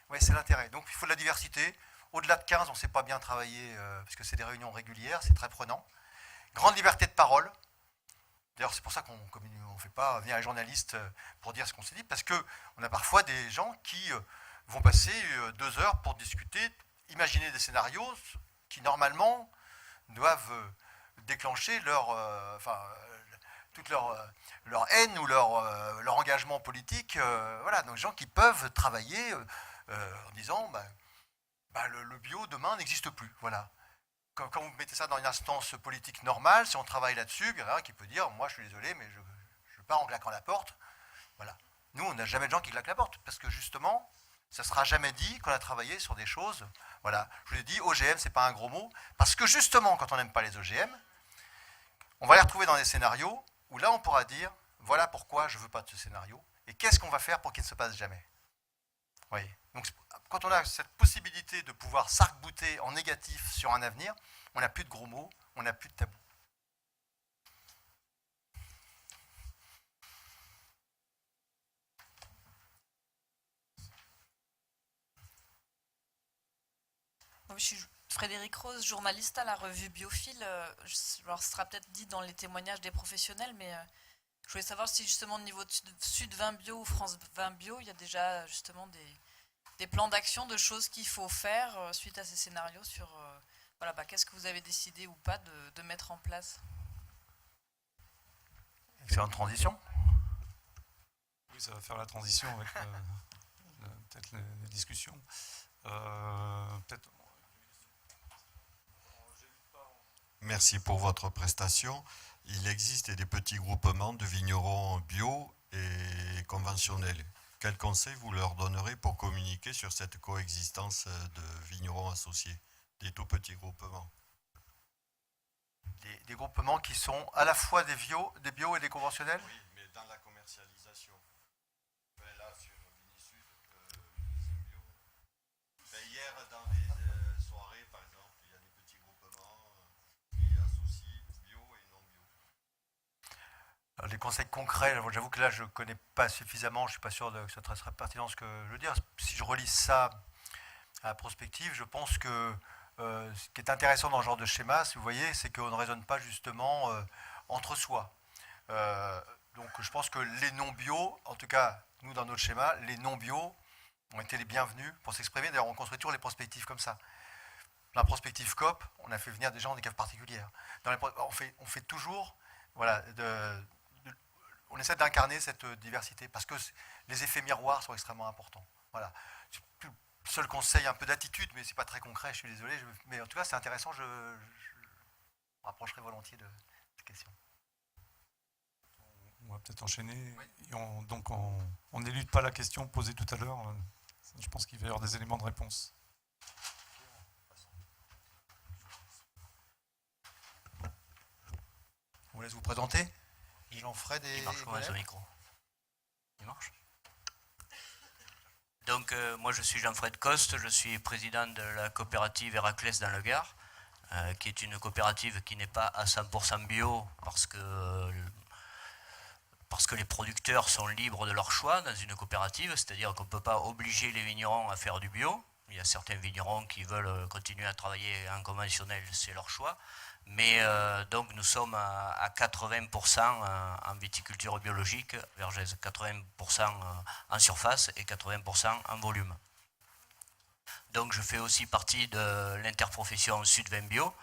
Oui, c'est l'intérêt. Donc il faut de la diversité. Au-delà de 15, on ne sait pas bien travailler, parce que c'est des réunions régulières, c'est très prenant. Grande liberté de parole. D'ailleurs, c'est pour ça qu'on ne fait pas venir les journalistes pour dire ce qu'on s'est dit, parce qu'on a parfois des gens qui vont passer 2 heures pour discuter, imaginer des scénarios qui, normalement, doivent déclencher toute leur haine ou leur engagement politique. Voilà, donc des gens qui peuvent travailler en disant le bio demain n'existe plus. Voilà. Quand vous mettez ça dans une instance politique normale, si on travaille là-dessus, il y en a un qui peut dire moi je suis désolé, mais je pars en claquant la porte. Voilà. Nous, on n'a jamais de gens qui claquent la porte, parce que justement, ça ne sera jamais dit qu'on a travaillé sur des choses. Voilà. Je vous ai dit, OGM, ce n'est pas un gros mot, parce que justement, quand on n'aime pas les OGM, on va les retrouver dans des scénarios où là, on pourra dire voilà pourquoi je ne veux pas de ce scénario, et qu'est-ce qu'on va faire pour qu'il ne se passe jamais. Vous voyez. Donc, quand on a cette possibilité de pouvoir s'arc-bouter en négatif sur un avenir, on n'a plus de gros mots, on n'a plus de tabous. Je suis Frédéric Rose, journaliste à la revue Biophile. Alors, ce sera peut-être dit dans les témoignages des professionnels, mais je voulais savoir si justement au niveau de Sud 20 Bio ou France 20 Bio, il y a déjà justement des plans d'action, de choses qu'il faut faire suite à ces scénarios sur qu'est-ce que vous avez décidé ou pas de mettre en place. Excellente transition. Oui, ça va faire la transition avec peut-être les discussions. Peut-être. Merci pour votre prestation. Il existe des petits groupements de vignerons bio et conventionnels. Quels conseils vous leur donnerez pour communiquer sur cette coexistence de vignerons associés, des tout petits groupements? Des groupements qui sont à la fois des bio et des conventionnels? Oui, mais dans la commercialisation. Là, sur Vinisud, bio. Hier, dans les soirées, par exemple, il y a des petits groupements qui associent bio et non bio. Alors, les conseils concrets, j'avoue que là, je ne connais pas suffisamment, je ne suis pas sûr que ça serait pertinent ce que je veux dire. Si je relis ça à la prospective, je pense que ce qui est intéressant dans ce genre de schéma, si vous voyez, c'est qu'on ne raisonne pas justement entre soi. Donc je pense que les non-bio, en tout cas nous dans notre schéma, les non-bio ont été les bienvenus pour s'exprimer. D'ailleurs on construit toujours les prospectives comme ça. Dans la prospective COP, on a fait venir des gens des caves particulières. On fait toujours, voilà, on essaie d'incarner cette diversité parce que les effets miroirs sont extrêmement importants. Voilà. Seul conseil, un peu d'attitude, mais c'est pas très concret, je suis désolé. Mais en tout cas, c'est intéressant, je me rapprocherai volontiers de cette question. On va peut-être enchaîner. Oui. On n'élude pas la question posée tout à l'heure. Je pense qu'il va y avoir des éléments de réponse. On vous laisse vous présenter. Jean-Fred et... Il marche comment ce micro? Il marche? Donc, moi, je suis Jean-Fred Coste, je suis président de la coopérative Héraclès dans le Gard, qui est une coopérative qui n'est pas à 100% bio parce que les producteurs sont libres de leur choix dans une coopérative, c'est-à-dire qu'on ne peut pas obliger les vignerons à faire du bio. Il y a certains vignerons qui veulent continuer à travailler en conventionnel, c'est leur choix. Mais donc nous sommes à 80% en viticulture biologique, Vergès, 80% en surface et 80% en volume. Donc je fais aussi partie de l'interprofession Sud 20 Bio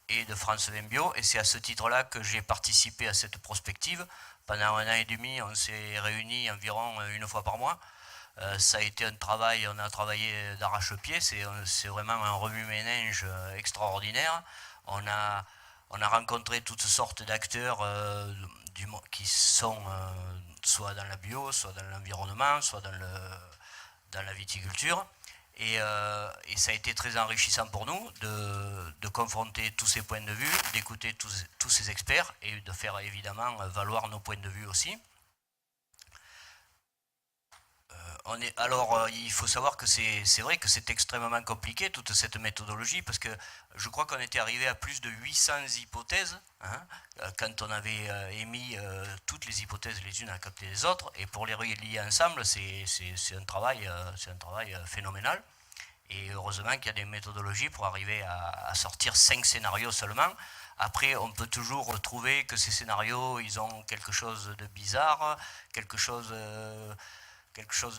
et de France Vin Bio. Et c'est à ce titre-là que j'ai participé à cette prospective. Pendant 1 an et demi, on s'est réunis environ 1 fois par mois. Ça a été un travail, on a travaillé d'arrache-pied, c'est vraiment un remue-ménage extraordinaire. On a rencontré toutes sortes d'acteurs qui sont soit dans la bio, soit dans l'environnement, soit dans la viticulture. Et ça a été très enrichissant pour nous de confronter tous ces points de vue, d'écouter tous ces experts et de faire évidemment valoir nos points de vue aussi. Alors, il faut savoir que c'est vrai que c'est extrêmement compliqué, toute cette méthodologie, parce que je crois qu'on était arrivé à plus de 800 hypothèses, hein, quand on avait émis toutes les hypothèses les unes à côté des autres, et pour les relier ensemble, c'est un travail phénoménal. Et heureusement qu'il y a des méthodologies pour arriver à sortir 5 scénarios seulement. Après, on peut toujours trouver que ces scénarios, ils ont quelque chose de bizarre, quelque chose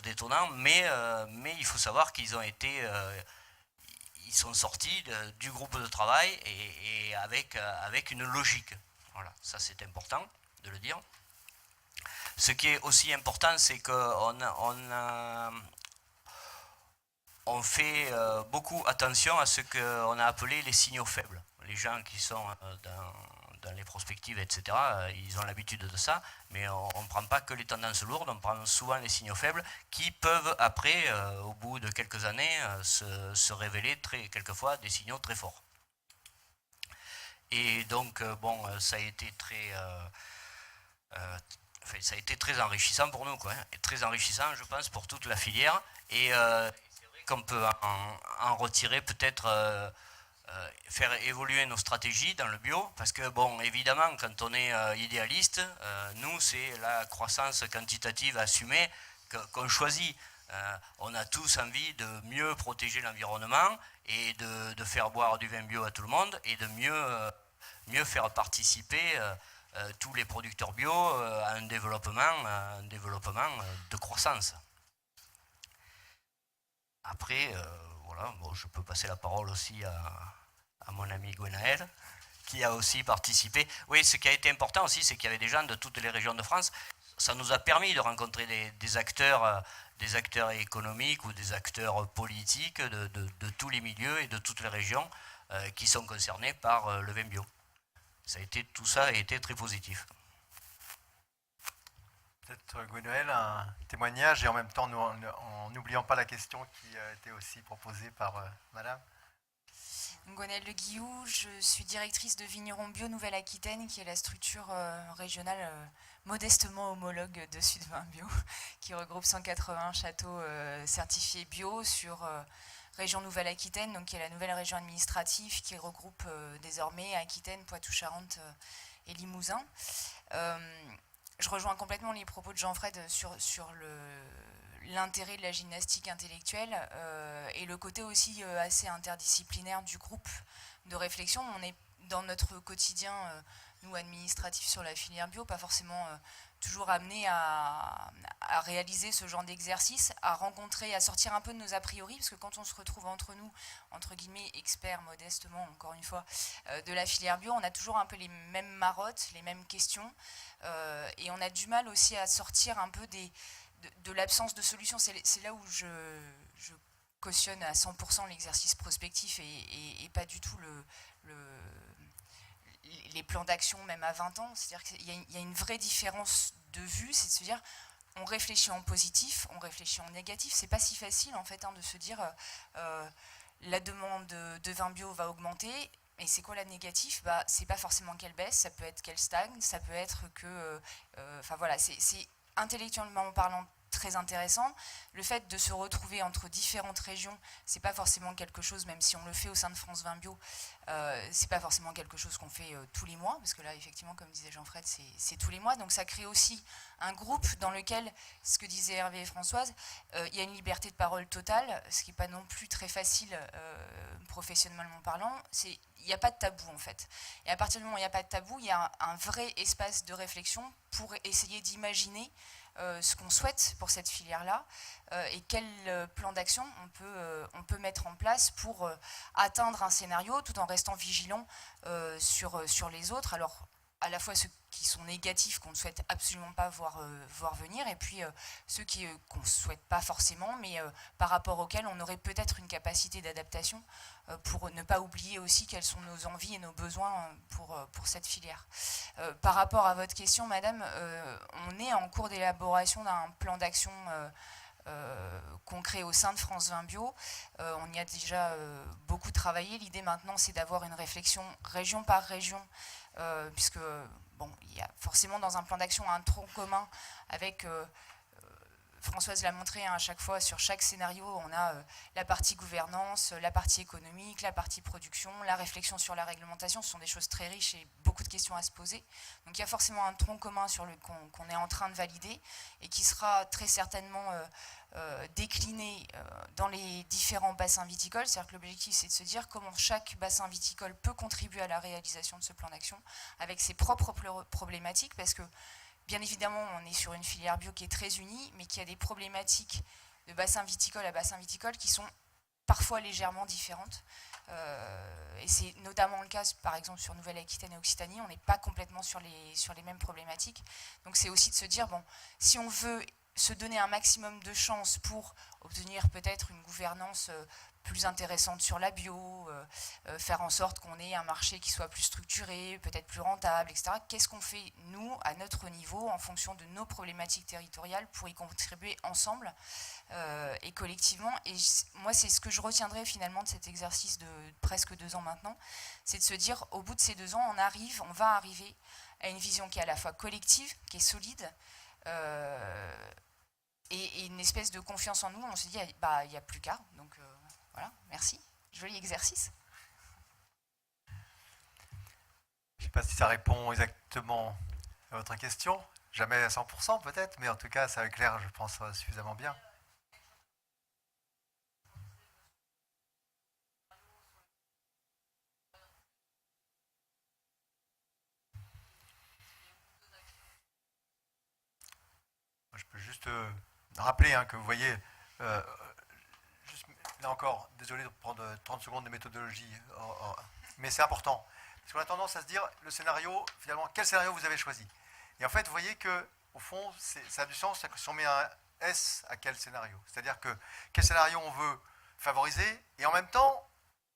d'étonnant, mais il faut savoir qu'ils ont été, ils sont sortis du groupe de travail et avec une logique. Voilà, ça c'est important de le dire. Ce qui est aussi important, c'est qu'on fait beaucoup attention à ce qu'on a appelé les signaux faibles. Les gens qui sont dans les prospectives, etc., ils ont l'habitude de ça, mais on ne prend pas que les tendances lourdes, on prend souvent les signaux faibles qui peuvent après, au bout de quelques années, se révéler quelquefois des signaux très forts. Et donc, ça a été très enrichissant pour nous, quoi, hein, et très enrichissant, je pense, pour toute la filière. Et c'est vrai qu'on peut en retirer peut-être... faire évoluer nos stratégies dans le bio, parce que, bon, évidemment, quand on est idéaliste, nous, c'est la croissance quantitative assumée qu'on choisit. On a tous envie de mieux protéger l'environnement et de faire boire du vin bio à tout le monde et de mieux faire participer tous les producteurs bio à un développement de croissance. Après, voilà, bon, je peux passer la parole aussi à mon ami Gwenaël, qui a aussi participé. Oui, ce qui a été important aussi, c'est qu'il y avait des gens de toutes les régions de France. Ça nous a permis de rencontrer des acteurs économiques ou des acteurs politiques de tous les milieux et de toutes les régions qui sont concernés par le vin bio. Tout ça a été très positif. Peut-être Gwenaël, un témoignage et en même temps en n'oubliant pas la question qui a été aussi proposée par Madame. Gwenaël Le Guillou, je suis directrice de Vignerons Bio Nouvelle-Aquitaine, qui est la structure régionale modestement homologue de Sud-Vin Bio, qui regroupe 180 châteaux certifiés bio sur région Nouvelle-Aquitaine, donc qui est la nouvelle région administrative qui regroupe désormais Aquitaine, Poitou-Charentes et Limousin. Je rejoins complètement les propos de Jean-Fred sur l'intérêt de la gymnastique intellectuelle et le côté aussi assez interdisciplinaire du groupe de réflexion. On est dans notre quotidien, nous administratifs sur la filière bio, pas forcément toujours amenés à réaliser ce genre d'exercice, à rencontrer, à sortir un peu de nos a priori, parce que quand on se retrouve entre nous, entre guillemets, experts modestement, encore une fois, de la filière bio, on a toujours un peu les mêmes marottes, les mêmes questions, et on a du mal aussi à sortir un peu de l'absence de solution. C'est là où je cautionne à 100% l'exercice prospectif et pas du tout les plans d'action même à 20 ans. C'est-à-dire qu'il y a une vraie différence de vue, c'est de se dire on réfléchit en positif, on réfléchit en négatif. C'est pas si facile en fait de se dire la demande de vin bio va augmenter. Et c'est quoi la négative ? C'est pas forcément qu'elle baisse, ça peut être qu'elle stagne, ça peut être que... Enfin voilà, c'est intellectuellement parlant très intéressant. Le fait de se retrouver entre différentes régions, c'est pas forcément quelque chose, même si on le fait au sein de France Vin Bio, c'est pas forcément quelque chose qu'on fait tous les mois, parce que là, effectivement, comme disait Jean-Fred, c'est tous les mois. Donc ça crée aussi un groupe dans lequel, ce que disaient Hervé et Françoise, il y a une liberté de parole totale, ce qui n'est pas non plus très facile professionnellement parlant. Il n'y a pas de tabou en fait. Et à partir du moment où il n'y a pas de tabou, il y a un vrai espace de réflexion pour essayer d'imaginer ce qu'on souhaite pour cette filière-là et quel plan d'action on peut mettre en place pour atteindre un scénario tout en restant vigilant sur les autres. Alors, à la fois ceux qui sont négatifs, qu'on ne souhaite absolument pas voir venir, et puis ceux qu'on ne souhaite pas forcément, mais par rapport auxquels on aurait peut-être une capacité d'adaptation pour ne pas oublier aussi quelles sont nos envies et nos besoins pour cette filière. Par rapport à votre question, madame, on est en cours d'élaboration d'un plan d'action concret au sein de France 20 Bio. On y a déjà beaucoup travaillé. L'idée maintenant, c'est d'avoir une réflexion région par région, puisque bon, il y a forcément dans un plan d'action un tronc commun avec, Françoise l'a montré à chaque fois, sur chaque scénario, on a la partie gouvernance, la partie économique, la partie production, la réflexion sur la réglementation. Ce sont des choses très riches et beaucoup de questions à se poser. Donc il y a forcément un tronc commun qu'on est en train de valider et qui sera très certainement décliné dans les différents bassins viticoles. C'est-à-dire que l'objectif, c'est de se dire comment chaque bassin viticole peut contribuer à la réalisation de ce plan d'action avec ses propres problématiques, parce que bien évidemment, on est sur une filière bio qui est très unie, mais qui a des problématiques de bassin viticole à bassin viticole qui sont parfois légèrement différentes. Et c'est notamment le cas, par exemple, sur Nouvelle-Aquitaine et Occitanie, on n'est pas complètement sur les mêmes problématiques. Donc c'est aussi de se dire, bon, si on veut se donner un maximum de chances pour obtenir peut-être une gouvernance plus intéressante sur la bio, faire en sorte qu'on ait un marché qui soit plus structuré, peut-être plus rentable, etc. Qu'est-ce qu'on fait, nous, à notre niveau, en fonction de nos problématiques territoriales, pour y contribuer ensemble et collectivement? Et moi, c'est ce que je retiendrai finalement de cet exercice de presque 2 ans maintenant, c'est de se dire, au bout de ces 2 ans, on va arriver à une vision qui est à la fois collective, qui est solide, et une espèce de confiance en nous. On se dit, bah, il n'y a plus qu'à, donc voilà, merci. Joli exercice. Je ne sais pas si ça répond exactement à votre question. Jamais à 100% peut-être, mais en tout cas, ça éclaire, je pense, suffisamment bien. Je peux juste rappeler que vous voyez, là encore, désolé de prendre 30 secondes de méthodologie, mais c'est important. Parce qu'on a tendance à se dire, le scénario, finalement, quel scénario vous avez choisi? Et en fait, vous voyez qu'au fond, ça a du sens si on met un S à quel scénario. C'est-à-dire que quel scénario on veut favoriser, et en même temps,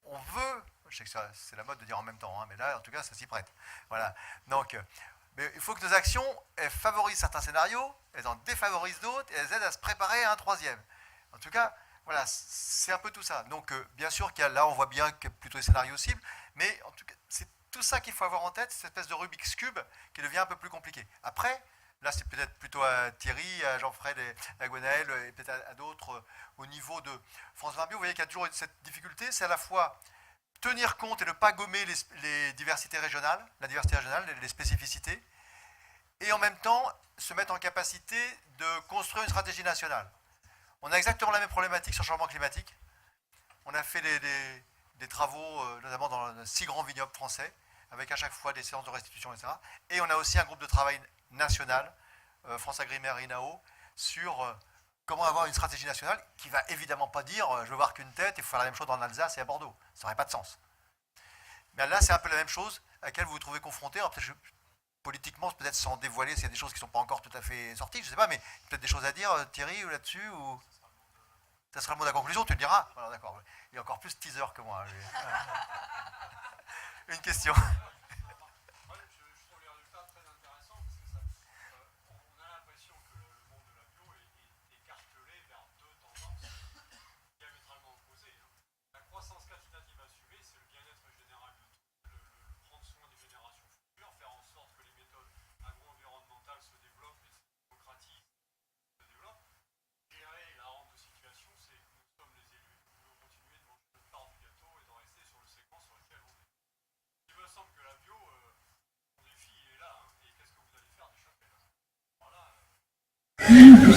on veut, je sais que c'est la mode de dire en même temps, mais là, en tout cas, ça s'y prête. Voilà. Donc, mais il faut que nos actions, elles favorisent certains scénarios, elles en défavorisent d'autres, et elles aident à se préparer à un troisième. En tout cas, voilà, c'est un peu tout ça. Donc, bien sûr, là, on voit bien qu'il y a plutôt des scénarios cibles, mais en tout cas, c'est tout ça qu'il faut avoir en tête, cette espèce de Rubik's Cube qui devient un peu plus compliqué. Après, là, c'est peut-être plutôt à Thierry, à Jean-Fred, à Gwenaël, et peut-être à d'autres, au niveau de France 20 Bio. Vous voyez qu'il y a toujours cette difficulté, c'est à la fois tenir compte et ne pas gommer les diversités régionales, la diversité régionale, les spécificités, et en même temps se mettre en capacité de construire une stratégie nationale. On a exactement la même problématique sur le changement climatique. On a fait des travaux, notamment dans 6 grands vignobles français, avec à chaque fois des séances de restitution, etc. Et on a aussi un groupe de travail national, France Agrimaire, INAO, sur comment avoir une stratégie nationale qui ne va évidemment pas dire je veux voir qu'une tête, il faut faire la même chose en Alsace et à Bordeaux. Ça n'aurait pas de sens. Mais là, c'est un peu la même chose à laquelle vous vous trouvez confronté. Alors, peut-être, politiquement, peut-être sans dévoiler s'il y a des choses qui ne sont pas encore tout à fait sorties, je ne sais pas, mais peut-être des choses à dire, Thierry, ou là-dessus, ou... Ça sera le mot de la conclusion, tu le diras. Voilà, d'accord. Il est encore plus teaser que moi. Une question.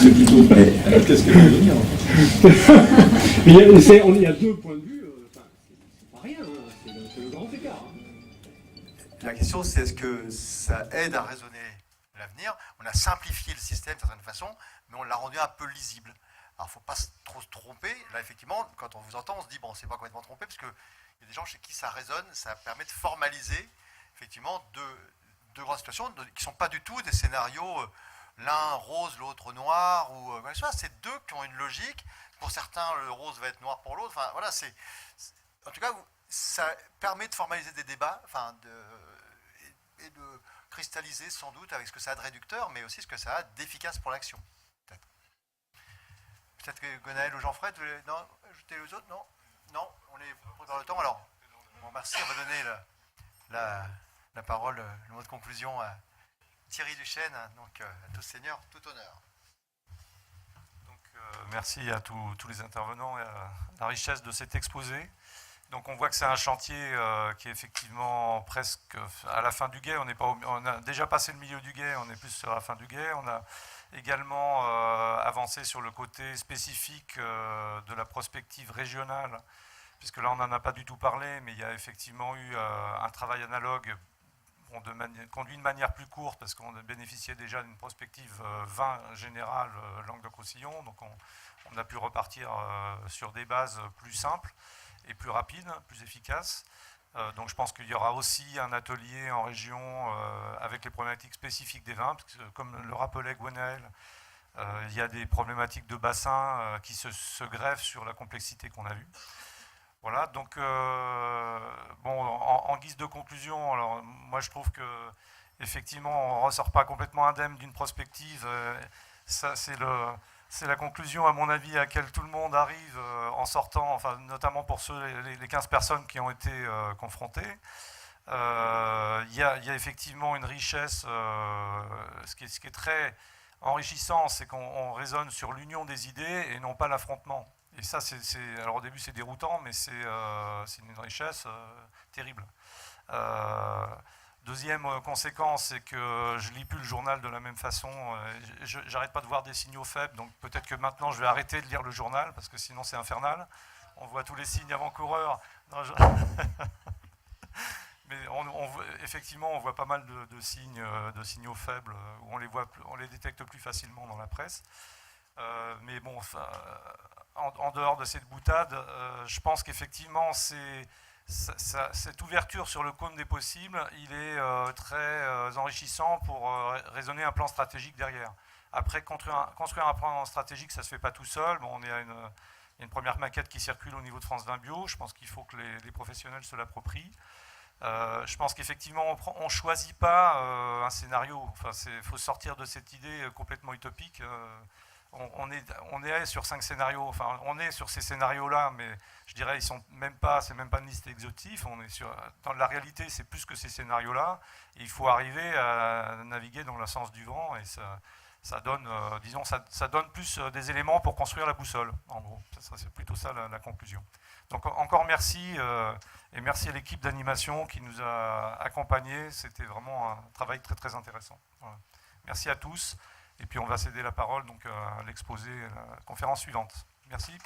C'est plutôt. Qu'est-ce que je veux dire? Il y a 2 points de vue, c'est pas rien, c'est le grand écart. La question, c'est est-ce que ça aide à raisonner l'avenir. On a simplifié le système d'une certaine façon, mais on l'a rendu un peu lisible. Alors, il ne faut pas trop se tromper. Là, effectivement, quand on vous entend, on se dit, bon, c'est pas complètement trompé, parce qu'il y a des gens chez qui ça résonne, ça permet de formaliser, effectivement, deux grandes situations qui ne sont pas du tout des scénarios, l'un rose, l'autre noir, ou c'est deux qui ont une logique. Pour certains, le rose va être noir pour l'autre. Enfin, voilà, en tout cas, ça permet de formaliser des débats, et de cristalliser sans doute avec ce que ça a de réducteur, mais aussi ce que ça a d'efficace pour l'action. Peut-être que Gwenaël ou Jean-Fred, vous voulez ajouter les autres? Non, non, on est dans le temps. Alors, bon, merci, on va donner la parole, le mot de conclusion à Thierry Duchesne, donc à tous seigneurs, tout honneur. Donc, merci à tous les intervenants et à la richesse de cet exposé. Donc on voit que c'est un chantier qui est effectivement presque à la fin du guet. On a déjà passé le milieu du guet, on est plus sur la fin du guet. On a également avancé sur le côté spécifique de la prospective régionale, puisque là on n'en a pas du tout parlé, mais il y a effectivement eu un travail analogue conduit de manière plus courte, parce qu'on a bénéficié déjà d'une prospective vin générale Languedoc-Roussillon, donc on a pu repartir sur des bases plus simples et plus rapide, plus efficace. Donc je pense qu'il y aura aussi un atelier en région avec les problématiques spécifiques des vins, parce que comme le rappelait Gwenaël, il y a des problématiques de bassin qui se greffent sur la complexité qu'on a vue. Voilà, donc bon, en guise de conclusion, alors moi je trouve que effectivement on ne ressort pas complètement indemne d'une prospective. Ça c'est la conclusion, à mon avis, à laquelle tout le monde arrive en sortant, enfin, notamment pour les 15 personnes qui ont été confrontées. Il y a effectivement une richesse. Ce qui est très enrichissant, c'est qu'on raisonne sur l'union des idées et non pas l'affrontement. Et ça, alors au début, c'est déroutant, mais c'est une richesse terrible. Deuxième conséquence, c'est que je ne lis plus le journal de la même façon. J'arrête pas de voir des signaux faibles, donc peut-être que maintenant je vais arrêter de lire le journal, parce que sinon c'est infernal. On voit tous les signes avant-coureurs. Mais effectivement, on voit pas mal de signaux faibles, où on les détecte plus facilement dans la presse. Mais bon, en dehors de cette boutade, je pense qu'effectivement, cette ouverture sur le cône des possibles, il est très enrichissant pour raisonner un plan stratégique derrière. Après, construire un plan stratégique, ça ne se fait pas tout seul. Bon, il y a une première maquette qui circule au niveau de France Vin Bio. Je pense qu'il faut que les professionnels se l'approprient. Je pense qu'effectivement, on ne choisit pas un scénario. Enfin, faut sortir de cette idée complètement utopique. On est sur 5 scénarios, enfin on est sur ces scénarios-là, mais je dirais c'est même pas une liste exhaustive. Dans la réalité, c'est plus que ces scénarios-là. Il faut arriver à naviguer dans le sens du vent, et ça donne, disons, ça donne plus des éléments pour construire la boussole. En gros, c'est plutôt ça la conclusion. Donc encore merci, et merci à l'équipe d'animation qui nous a accompagnés. C'était vraiment un travail très très intéressant. Voilà. Merci à tous. Et puis on va céder la parole donc à l'exposé, à la conférence suivante. Merci.